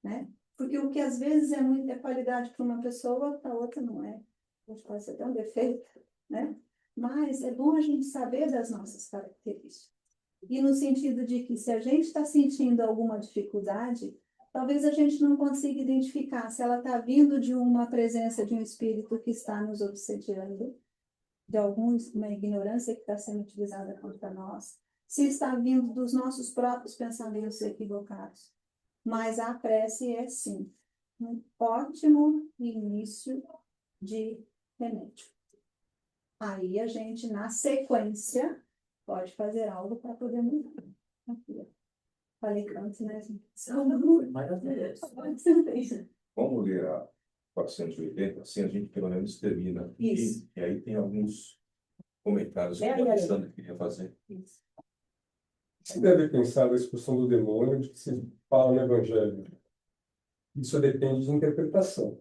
Né? Porque o que às vezes é muita qualidade para uma pessoa, para outra não é. Pode ser até um defeito, né? Mas é bom a gente saber das nossas características. E no sentido de que se a gente está sentindo alguma dificuldade, talvez a gente não consiga identificar se ela está vindo de uma presença de um espírito que está nos obsediando, de uma ignorância que está sendo utilizada contra nós, se está vindo dos nossos próprios pensamentos equivocados. Mas a prece é, sim, um ótimo início de remédio. Aí a gente, na sequência, pode fazer algo para poder mudar. Falei tanto, né, gente? Vamos ler a 480, assim a gente pelo menos termina. Isso. E aí tem alguns comentários que o Alessandro queria fazer. Isso. Se deve pensar na expulsão do demônio de que se fala no Evangelho. Isso depende de interpretação.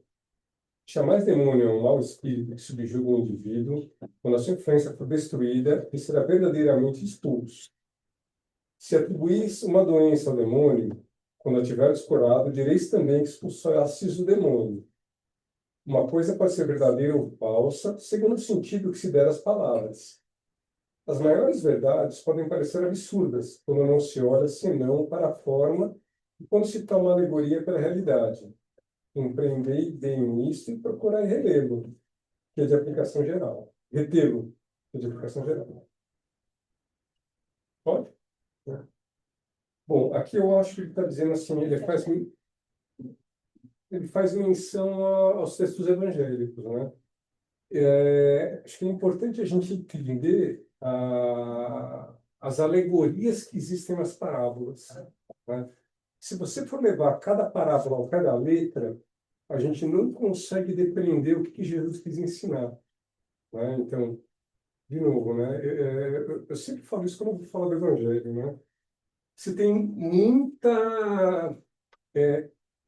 Chamar demônio um mau espírito que subjuga um indivíduo, quando a sua influência for destruída, ele será verdadeiramente expulso. Se atribuís uma doença ao demônio, quando a tiveres curado, direis também que expulsastes o demônio. Uma coisa pode ser verdadeira ou falsa, segundo o sentido que se der às palavras. As maiores verdades podem parecer absurdas, quando não se olha senão para a forma e quando se toma alegoria pela realidade. Empreendei bem nisto e procurai relê-lo, que é de aplicação geral. Retê-lo, que é de aplicação geral. Pode? Bom, aqui eu acho que ele está dizendo assim, ele faz menção aos textos evangélicos, né? Acho que é importante a gente entender as alegorias que existem nas parábolas, né? Se você for levar cada parábola ao pé da letra, a gente não consegue depreender o que Jesus quis ensinar, né? Então, de novo, né? Eu sempre falo isso quando eu vou falar do Evangelho, né? Você tem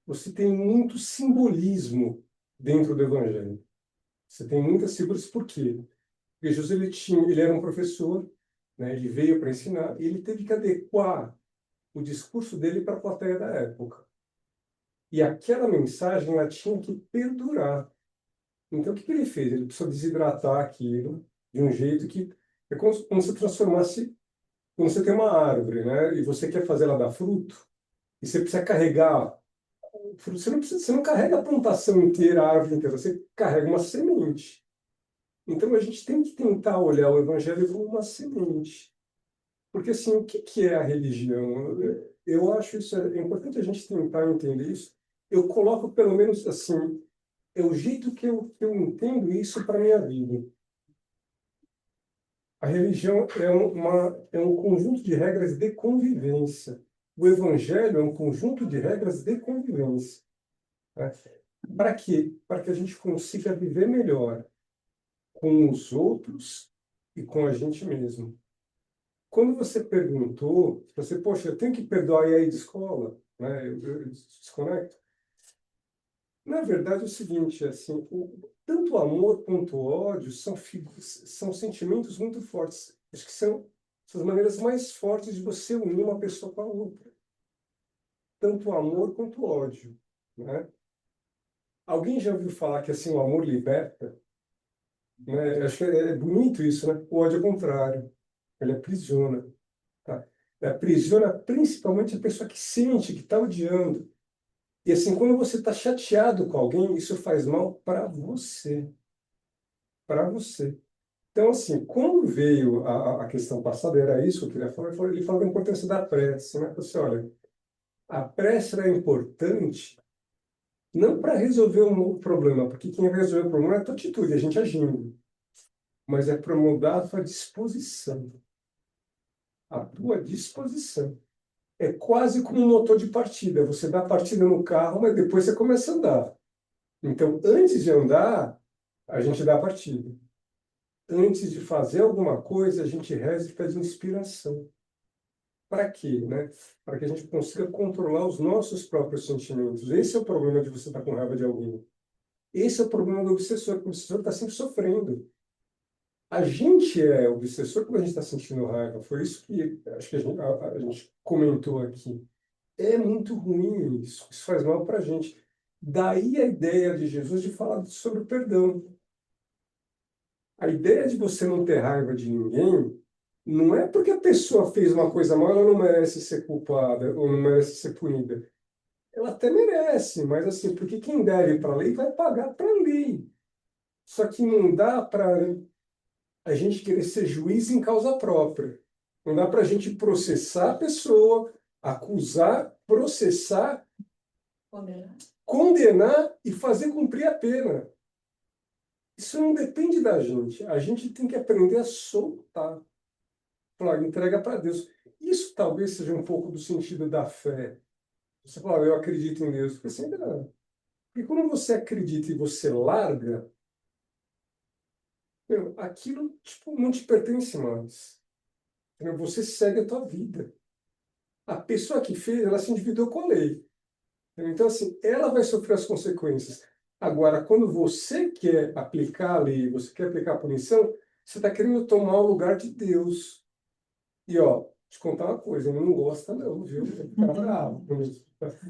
você tem muito simbolismo dentro do Evangelho. Você tem muitas figuras, por quê? Porque Jesus ele era um professor, né? Ele veio para ensinar e ele teve que adequar o discurso dele para a plateia da época. E aquela mensagem ela tinha que perdurar. Então, o que ele fez? Ele precisou desidratar aquilo de um jeito que é como se transformasse, quando você tem uma árvore, né? E você quer fazer ela dar fruto, e você precisa carregar. Você não carrega a plantação inteira, a árvore inteira, você carrega uma semente. Então a gente tem que tentar olhar o evangelho como uma semente. Porque assim, o que que é a religião? Eu acho isso é importante a gente tentar entender isso. Eu coloco pelo menos assim, é o jeito que eu entendo isso para minha vida. A religião é um conjunto de regras de convivência. O evangelho é um conjunto de regras de convivência. Né? Para quê? Para que a gente consiga viver melhor com os outros e com a gente mesmo. Quando você perguntou, você, poxa, eu tenho que perdoar e aí de escola, né? Eu desconecto. Na verdade, é o seguinte, assim, tanto o amor quanto o ódio são sentimentos muito fortes. Acho que são as maneiras mais fortes de você unir uma pessoa com a outra. Tanto o amor quanto o ódio, né? Alguém já ouviu falar que assim o amor liberta? Né? Acho que é bonito isso, né? O ódio é o contrário. Ele aprisiona, tá? Ele aprisiona principalmente a pessoa que sente, que está odiando. E assim, quando você está chateado com alguém, isso faz mal para você. Para você. Então, assim, quando veio a questão passada, era isso que eu queria falar, ele falou da importância da prece, né? Você, olha, a prece é importante não para resolver um problema, porque quem vai resolver o problema é a tua atitude, a gente agindo, mas é para mudar a tua disposição. A tua disposição. É quase como um motor de partida. Você dá partida no carro, mas depois você começa a andar. Então, antes de andar, a gente dá a partida. Antes de fazer alguma coisa, a gente reza e pede inspiração. Para quê, né? Para que a gente consiga controlar os nossos próprios sentimentos. Esse é o problema de você estar com raiva de alguém. Esse é o problema do obsessor, porque o obsessor está sempre sofrendo. A gente é obsessor quando a gente está sentindo raiva. Foi isso que acho que a gente comentou aqui. É muito ruim isso. Isso faz mal para a gente. Daí a ideia de Jesus de falar sobre o perdão. A ideia de você não ter raiva de ninguém não é porque a pessoa fez uma coisa mal, ela não merece ser culpada ou não merece ser punida. Ela até merece, mas assim, porque quem deve para a lei vai pagar para a lei. Só que não dá para a gente querer ser juiz em causa própria. Não dá para a gente processar a pessoa, acusar, processar, condenar e fazer cumprir a pena. Isso não depende da gente. A gente tem que aprender a soltar. Falar, entrega para Deus. Isso talvez seja um pouco do sentido da fé. Você fala, eu acredito em Deus. Porque sempre não. Porque quando você acredita e você larga, meu, aquilo tipo, não te pertence mais. Entendeu? Você segue a tua vida. A pessoa que fez, ela se endividou com a lei. Então, assim, ela vai sofrer as consequências. Agora, quando você quer aplicar a lei, você quer aplicar a punição, você está querendo tomar o lugar de Deus. E, ó, te contar uma coisa, ele não gosta não, viu? Ele fica bravo com isso.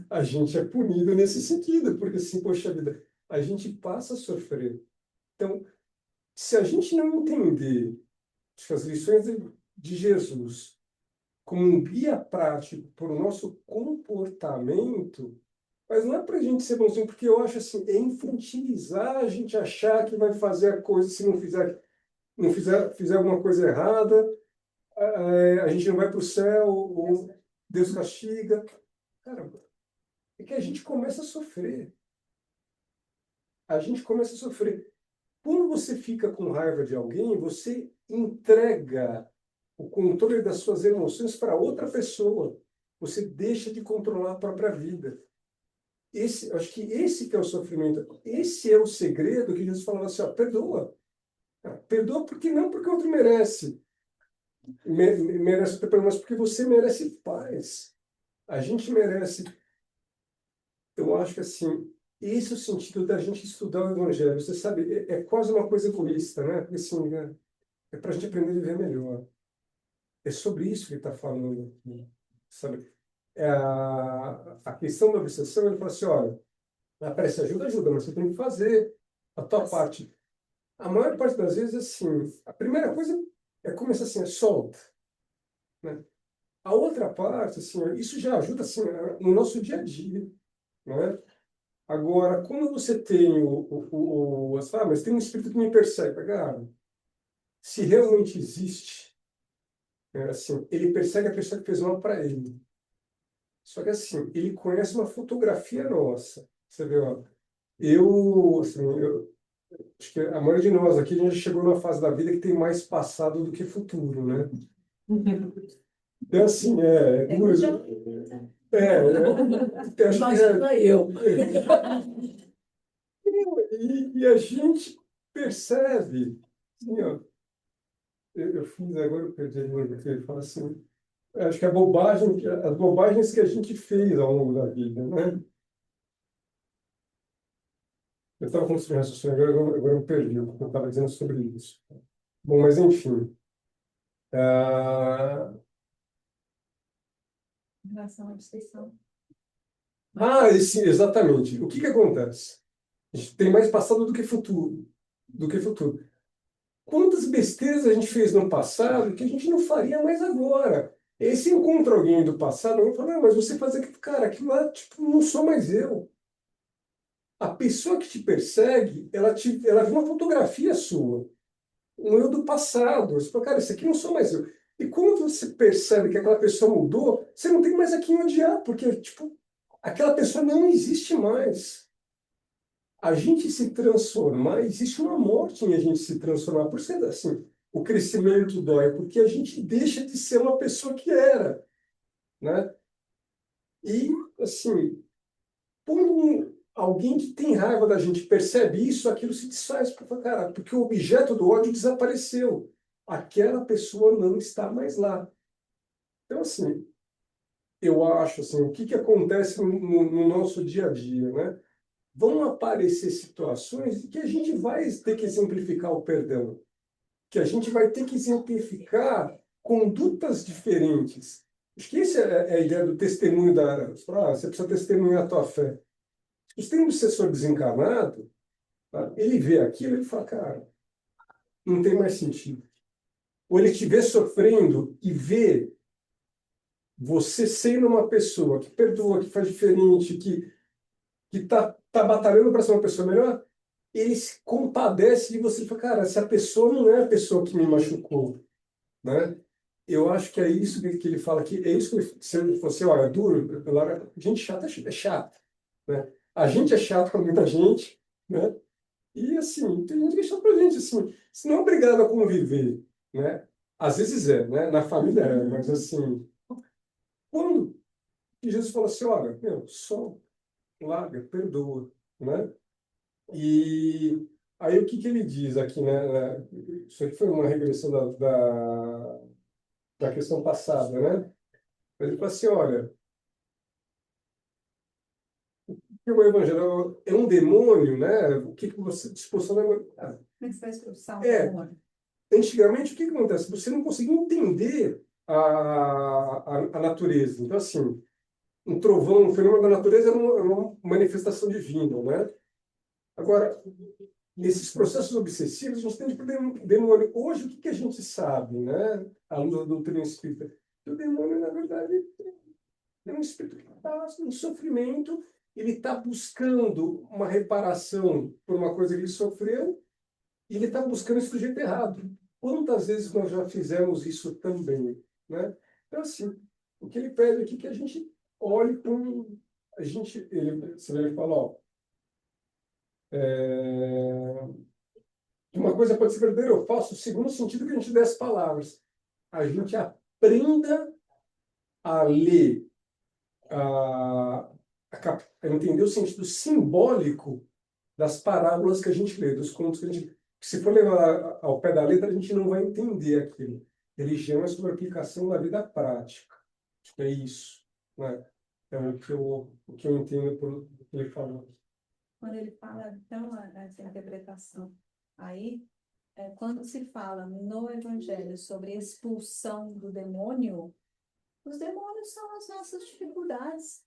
A gente é punido nesse sentido, porque, assim, poxa vida, a gente passa a sofrer. Então, se a gente não entender acho que as lições de Jesus como um guia prático para o nosso comportamento, mas não é para a gente ser bonzinho, porque eu acho assim, é infantilizar a gente achar que vai fazer a coisa, se não fizer alguma coisa errada, a gente não vai para o céu, ou Deus castiga. Cara, é que a gente começa a sofrer. A gente começa a sofrer. Quando você fica com raiva de alguém, você entrega o controle das suas emoções para outra pessoa. Você deixa de controlar a própria vida. Acho que esse que é o sofrimento. Esse é o segredo que Jesus falava assim, ó, perdoa. Perdoa porque não porque o outro merece. Merece ter perdão, mas porque você merece paz. A gente merece. Eu acho que assim, esse é o sentido da gente estudar o Evangelho. Você sabe, é quase uma coisa egoísta, né? Porque assim, é para a gente aprender a viver melhor. É sobre isso que ele está falando aqui, sabe? A questão da obsessão, ele fala assim, olha, a prece ajuda, mas você tem que fazer a tua parte. A maior parte das vezes, assim, a primeira coisa é começar assim, solta, né? A outra parte, assim, isso já ajuda assim, no nosso dia a dia, né? Agora, quando você tem mas tem um espírito que me persegue, cara, se realmente existe, assim, ele persegue a pessoa que fez mal para ele. Só que assim, ele conhece uma fotografia nossa. Você vê, ó, eu acho que a maioria de nós aqui, a gente já chegou numa fase da vida que tem mais passado do que futuro, né? Então, assim, É duro. já- Eu acho que e a gente percebe, assim, ó, eu fiz agora, eu perdi o nome que ele fala assim, eu acho que as bobagens que a gente fez ao longo da vida, né? Eu estava construindo raciocínio, agora eu perdi o que eu estava dizendo sobre isso. Bom, mas enfim. Ah, Em relação à obsessão. exatamente. O que que acontece? A gente tem mais passado do que futuro. Do que futuro. Quantas besteiras a gente fez no passado que a gente não faria mais agora? E aí você encontra alguém do passado, alguém fala, não, mas você faz aquilo, cara, aquilo lá, tipo, não sou mais eu. A pessoa que te persegue, ela viu uma fotografia sua, um eu do passado. Você fala, cara, isso aqui não sou mais eu. E quando você percebe que aquela pessoa mudou, você não tem mais a quem odiar, porque, tipo, aquela pessoa não existe mais. A gente se transformar, existe uma morte em a gente se transformar. Por isso que, assim, o crescimento dói, porque a gente deixa de ser uma pessoa que era, né? E, assim, quando alguém que tem raiva da gente percebe isso, aquilo se desfaz. Cara, porque o objeto do ódio desapareceu. Aquela pessoa não está mais lá. Então, assim, eu acho, assim, o que que acontece no nosso dia a dia, né? Vão aparecer situações em que a gente vai ter que exemplificar o perdão, que a gente vai ter que exemplificar condutas diferentes. Acho que essa é a ideia do testemunho você precisa testemunhar a tua fé. Se tem um obsessor desencarnado, tá? Ele vê aquilo e fala, cara, não tem mais sentido. Ou ele te vê sofrendo e vê você sendo uma pessoa que perdoa, que faz diferente, que tá batalhando para ser uma pessoa melhor, ele se compadece de você e fala, cara, essa pessoa não é a pessoa que me machucou, né? Eu acho que é isso que ele fala aqui, é isso que ele, se ele fosse, olha, duro, gente chata é chata, né? A gente é chato com muita gente, né? E assim, tem gente que é chato pra gente, assim, se não é obrigado a conviver, né? Às vezes né? Na família mas assim, quando Jesus fala assim, olha, meu, só larga, perdoa, né? E aí o que que ele diz aqui, né? Isso aqui foi uma regressão da questão passada, né? Ele fala assim, olha, o evangelho é um demônio, né? O que que você disposição Como é que você vai expulsar um é, demônio? antigamente o que que acontece? Você não conseguia entender a natureza. Então assim, um trovão, um fenômeno da natureza é uma manifestação divina, né? Agora, nesses processos obsessivos, a gente tem que demônio. Hoje, o que que a gente sabe, né? À luz da doutrina espírita? Que o demônio, na verdade, é um espírito que está em sofrimento, ele está buscando uma reparação por uma coisa que ele sofreu, e ele está buscando isso do jeito errado. Quantas vezes nós já fizemos isso também, né? Então, assim, o que ele pede aqui é que a gente olhe com... Ele fala, ó, que uma coisa pode ser verdadeira ou falsa, segundo o sentido que a gente dê as palavras. A gente aprenda a ler, a entender o sentido simbólico das parábolas que a gente lê, dos contos que a gente... Se for levar ao pé da letra, a gente não vai entender aquilo. Religião é sobre aplicação na vida prática. Acho que é isso, né? É o que eu entendo por que ele falou. Quando ele fala, então, essa interpretação aí, quando se fala no Evangelho sobre expulsão do demônio, os demônios são as nossas dificuldades.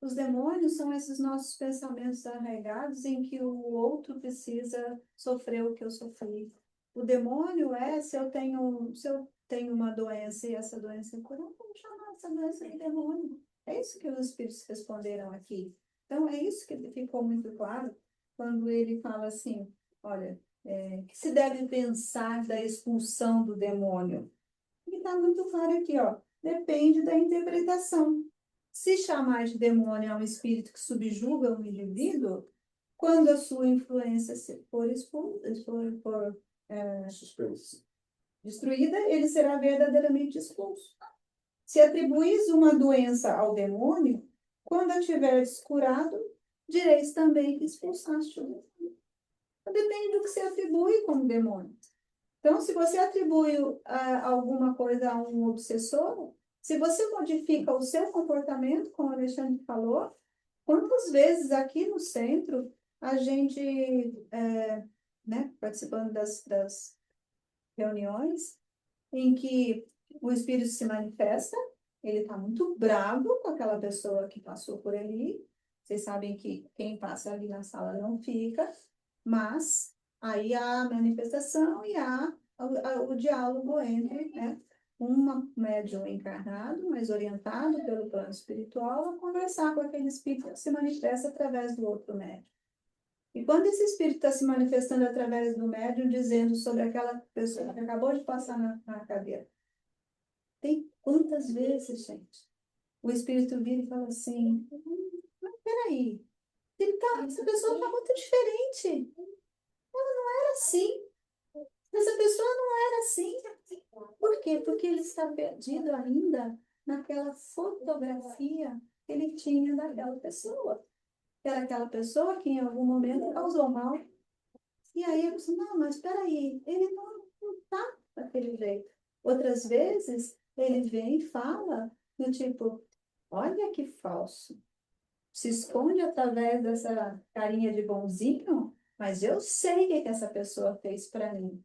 Os demônios são esses nossos pensamentos arraigados em que o outro precisa sofrer o que eu sofri. O demônio é se eu tem uma doença e essa doença é curável, vamos chamar essa doença de demônio. É isso que os espíritos responderam aqui. Então, é isso que ficou muito claro quando ele fala assim, olha, que se deve pensar da expulsão do demônio? E está muito claro aqui, ó, depende da interpretação. Se chamar de demônio é um espírito que subjuga um indivíduo, quando a sua influência for Suspense. destruída, ele será verdadeiramente expulso. Se atribuís uma doença ao demônio, quando a tiveres curado, direis também que expulsaste o demônio. Então, depende do que você atribui como demônio. Então, se você atribui alguma coisa a um obsessor, se você modifica o seu comportamento, como o Alexandre falou, quantas vezes aqui no centro a gente, participando das reuniões, em que o espírito se manifesta, ele está muito bravo com aquela pessoa que passou por ali. Vocês sabem que quem passa ali na sala não fica, mas aí há a manifestação e há o diálogo entre, né, um médium encarnado, mas orientado pelo plano espiritual, a conversar com aquele espírito que se manifesta através do outro médium. E quando esse espírito está se manifestando através do médium, dizendo sobre aquela pessoa que acabou de passar na cadeira, tem quantas vezes, gente, o espírito vira e fala assim, mas peraí, essa pessoa está muito diferente. Ela não era assim. Essa pessoa não era assim. Por quê? Porque ele está perdido ainda naquela fotografia que ele tinha daquela pessoa. Que era aquela pessoa que em algum momento causou mal. E aí eu disse, não, mas peraí, ele não está daquele jeito. Outras vezes, ele vem e fala do tipo, olha que falso. Se esconde através dessa carinha de bonzinho, mas eu sei o que essa pessoa fez para mim.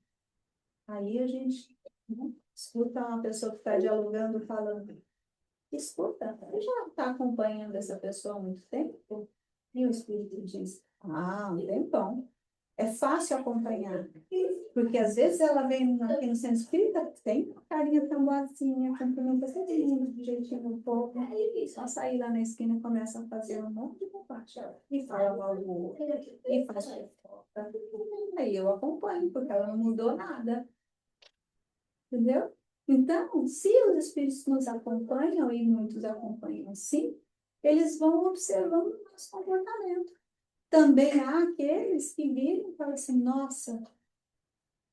Aí a gente escuta uma pessoa que está dialogando, falando, escuta, você já está acompanhando essa pessoa há muito tempo? E o Espírito diz, um tempão. É fácil acompanhar, porque às vezes ela vem aqui no centro espírita, tem uma carinha tão boazinha, cumprimenta todo mundo de jeitinho um pouco, aí só sair lá na esquina e começa a fazer um monte de bobagem, e fala mal do outro, e faz fofoca. Aí eu acompanho, porque ela não mudou nada, entendeu? Então, se os espíritos nos acompanham, e muitos acompanham sim, eles vão observando o nosso comportamento. Também há aqueles que viram e falam assim, nossa,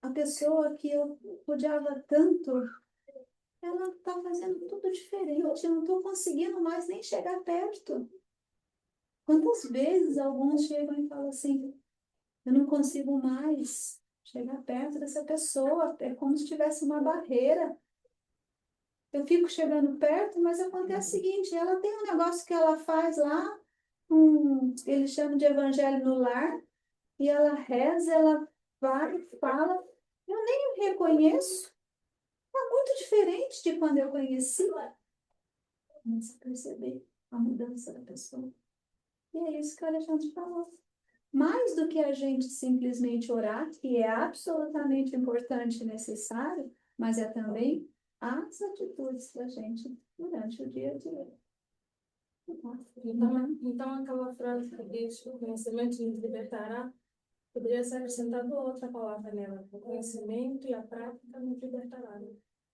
a pessoa que eu odiava tanto, ela está fazendo tudo diferente, eu não estou conseguindo mais nem chegar perto. Quantas vezes alguns chegam e falam assim, eu não consigo mais chegar perto dessa pessoa, é como se tivesse uma barreira. Eu fico chegando perto, mas acontece o seguinte, ela tem um negócio que ela faz lá, eles chamam de evangelho no lar, e ela reza, ela vai, fala, eu nem o reconheço, está muito diferente de quando eu conheci. Começa a perceber a mudança da pessoa. E é isso que o Alexandre falou. Mais do que a gente simplesmente orar, que é absolutamente importante e necessário, mas é também as atitudes da gente durante o dia a dia. Então aquela frase que diz, o conhecimento nos libertará, poderia ser acrescentado outra palavra nela, o conhecimento e a prática nos libertará.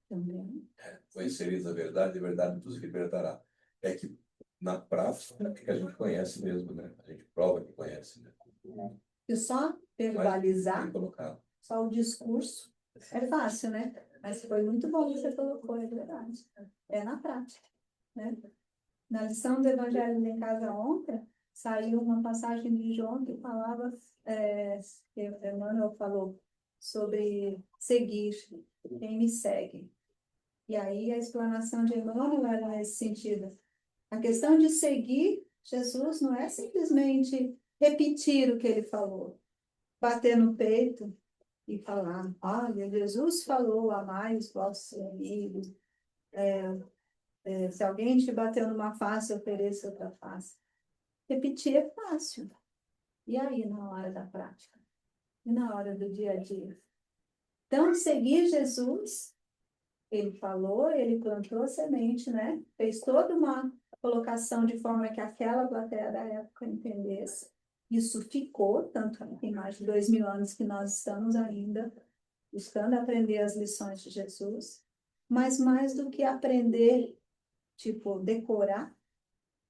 Também. Conhecereis a verdade nos libertará. É que na prática é que a gente conhece mesmo, né? A gente prova que conhece, né? E só Mas verbalizar, bem colocado. só o discurso, é fácil, né? Mas foi muito bom que você colocou, é verdade. É na prática, né? Na lição do Evangelho em Casa ontem, saiu uma passagem de João que falava, que Emmanuel falou sobre seguir, quem me segue. E aí a explanação de Emmanuel era nesse sentido. A questão de seguir Jesus não é simplesmente repetir o que ele falou, bater no peito e falar, olha, Jesus falou, amai os vossos inimigos, se alguém te bateu numa face, ofereça outra face. Repetir é fácil. E aí, na hora da prática? E na hora do dia a dia? Então, seguir Jesus, Ele falou, ele plantou a semente, né? Fez toda uma colocação de forma que aquela plateia da época entendesse. Isso ficou, tanto que tem mais de 2000 anos que nós estamos ainda buscando aprender as lições de Jesus. Mas mais do que aprender, tipo, decorar,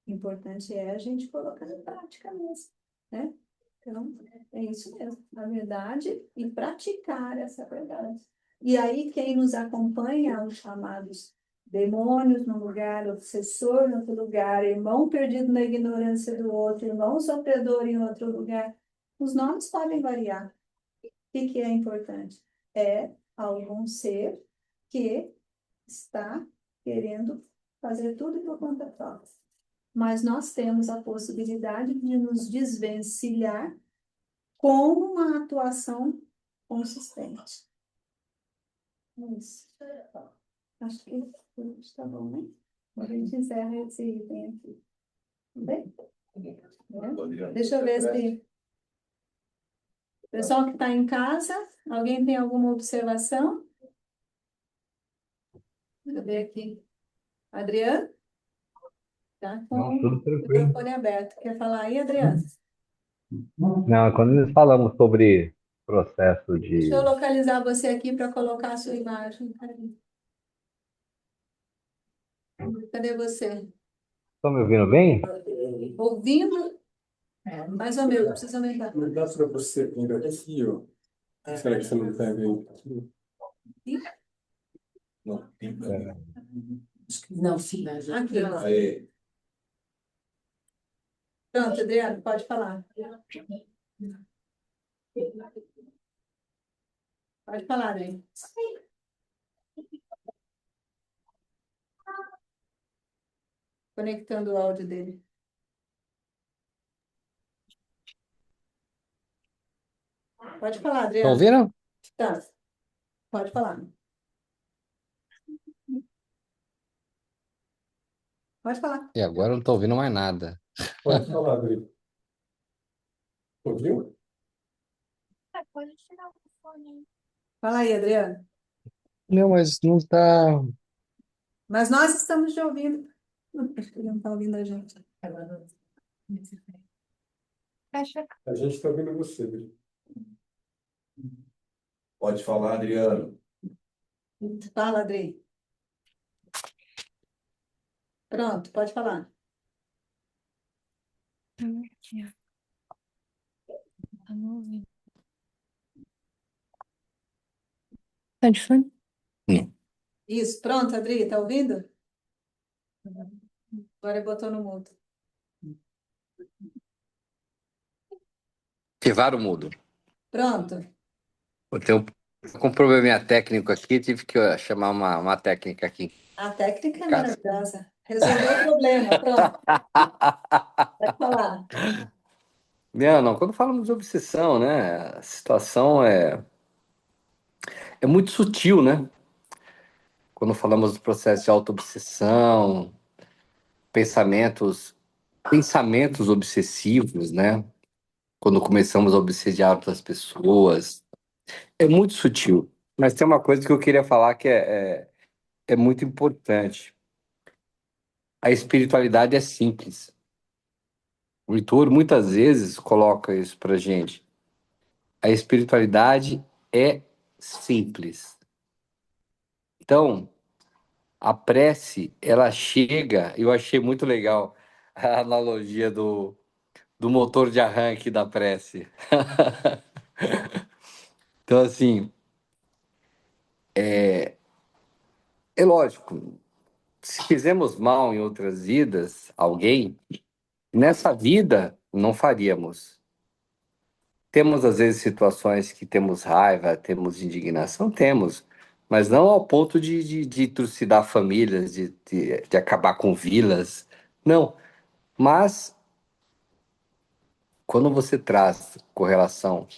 o importante é a gente colocar em prática mesmo, né? Então, é isso mesmo, a verdade e praticar essa verdade. E aí, quem nos acompanha, os chamados demônios num lugar, obsessor em outro lugar, irmão perdido na ignorância do outro, irmão sofredor em outro lugar, os nomes podem variar. O que é importante? É algum ser que está querendo fazer tudo por conta própria. Mas nós temos a possibilidade de nos desvencilhar com uma atuação consistente. É isso. Acho que está bom, né? A gente encerra esse item aqui. Tudo bem? Deixa eu ver se o pessoal que está em casa, alguém tem alguma observação? Deixa eu ver aqui. Adriano? Tá com Não, tudo o tranquilo. microfone aberto. Quer falar aí, Adriano? Não, quando nós falamos sobre processo Deixa eu de. localizar você aqui para colocar a sua imagem. Cadê você? Estão me ouvindo bem? Ouvindo? Mais ou menos, precisa aumentar. Não dá para você vir aqui, ó. Será que você não pega aí? Não, pica. É. Não, sim, Aqui, ó. Aí, Pronto, Adriano, pode falar. Pode falar, né? Conectando o áudio dele. Pode falar, Estão Adriano. ouvindo? Tá. Pode falar. Pode falar. E agora eu não estou ouvindo mais nada. Pode falar, Adri. Ouviu? Fala aí, Adriano. Não, mas não está. Mas nós estamos te ouvindo. Acho que ele não está ouvindo a gente. A gente está ouvindo você, Adri. pode falar, Adriano. Fala, Adri. Pronto, pode falar. Tá de fone? Isso, pronto, Adri, tá ouvindo? Agora ele botou no mudo. Ativar o mudo. Pronto. Com um probleminha técnico aqui, tive que chamar uma técnica aqui. A técnica é Cara. maravilhosa. Resolveu o problema, pronto. Pode falar. Não, quando falamos de obsessão, né? A situação é muito sutil, né? Quando falamos do processo de autoobsessão, pensamentos obsessivos, né? Quando começamos a obsediar outras pessoas, é muito sutil. Mas tem uma coisa que eu queria falar que é muito importante. A espiritualidade é simples. O Heitor muitas vezes coloca isso pra gente. A espiritualidade é simples. Então, a prece, ela chega, eu achei muito legal a analogia do motor de arranque da prece. Então, assim, é lógico, se fizemos mal em outras vidas, alguém, nessa vida não faríamos. Temos, às vezes, situações que temos raiva, temos indignação, temos, mas não ao ponto de trucidar famílias, de acabar com vilas, não. Mas, quando você traz correlação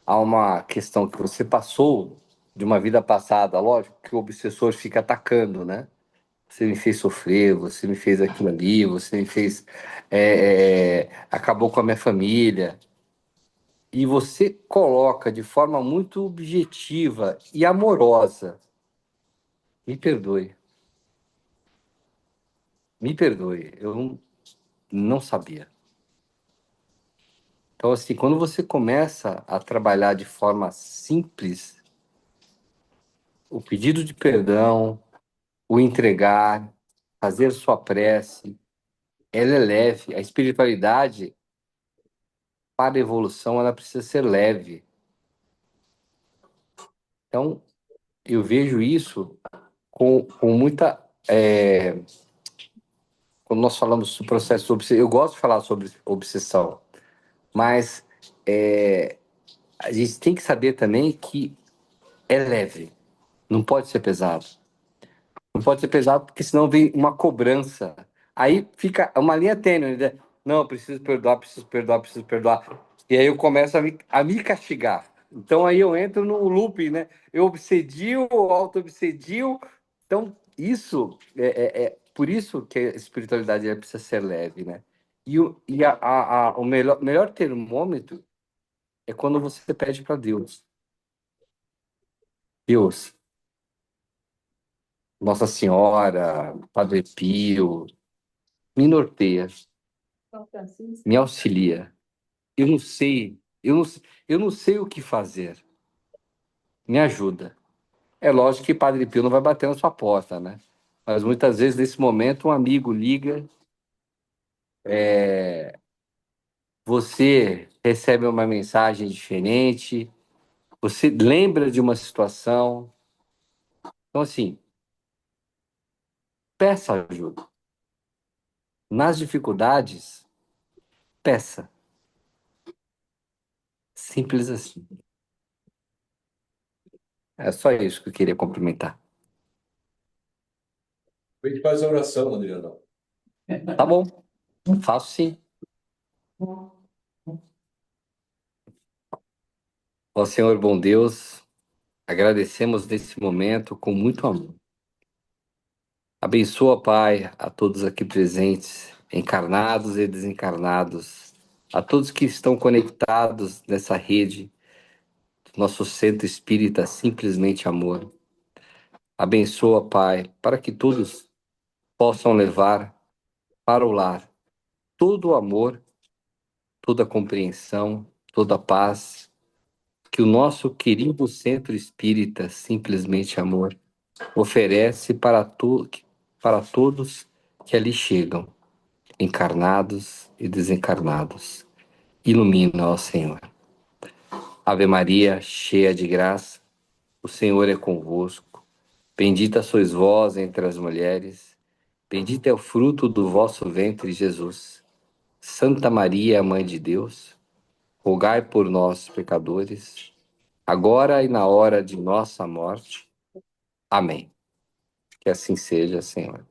a uma questão que você passou de uma vida passada, lógico que o obsessor fica atacando, né? Você me fez sofrer, você me fez aquilo ali, você me fez. Acabou com a minha família. E você coloca de forma muito objetiva e amorosa Me perdoe. Me perdoe. Eu não sabia. Então, assim, quando você começa a trabalhar de forma simples, o pedido de perdão, o entregar, fazer sua prece, ela é leve. A espiritualidade, para a evolução, ela precisa ser leve. Então, eu vejo isso com muita. Quando nós falamos do processo de obsessão, eu gosto de falar sobre obsessão, mas a gente tem que saber também que é leve, não pode ser pesado. Não pode ser pesado porque senão vem uma cobrança. Aí fica uma linha tênue, né? Não, eu preciso perdoar, preciso perdoar, preciso perdoar. E aí eu começo a me castigar. Então aí eu entro no loop, né? Eu obsedio, auto-obsedio. Então isso é por isso que a espiritualidade ela precisa ser leve, né? O melhor termômetro é quando você pede para Deus. Deus, Nossa Senhora, Padre Pio, me norteia, São Francisco. me auxilia. Eu não sei, eu não sei o que fazer. Me ajuda. É lógico que Padre Pio não vai bater na sua porta, né? Mas muitas vezes, nesse momento, um amigo liga, você recebe uma mensagem diferente, você lembra de uma situação. Então, assim, peça ajuda. Nas dificuldades, peça. Simples assim. É só isso que eu queria cumprimentar. A gente faz a oração, Adriano. Tá bom, faço sim. Ó Senhor bom Deus, agradecemos nesse momento com muito amor. Abençoa, Pai, a todos aqui presentes, encarnados e desencarnados, a todos que estão conectados nessa rede, nosso centro espírita Simplesmente Amor. Abençoa, Pai, para que todos possam levar para o lar todo o amor, toda a compreensão, toda a paz que o nosso querido centro espírita Simplesmente Amor oferece para todos que ali chegam, encarnados e desencarnados. Ilumina, ó Senhor. Ave Maria, cheia de graça, o Senhor é convosco. Bendita sois vós entre as mulheres, bendito é o fruto do vosso ventre, Jesus. Santa Maria, Mãe de Deus, rogai por nós, pecadores, agora e na hora de nossa morte. Amém. Que assim seja, Senhor.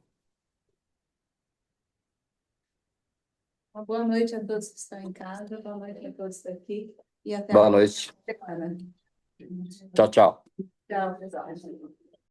Uma boa noite a todos que estão em casa, boa noite a todos que estão aqui e até a Boa próxima noite. semana. Tchau, tchau. Tchau, pessoal.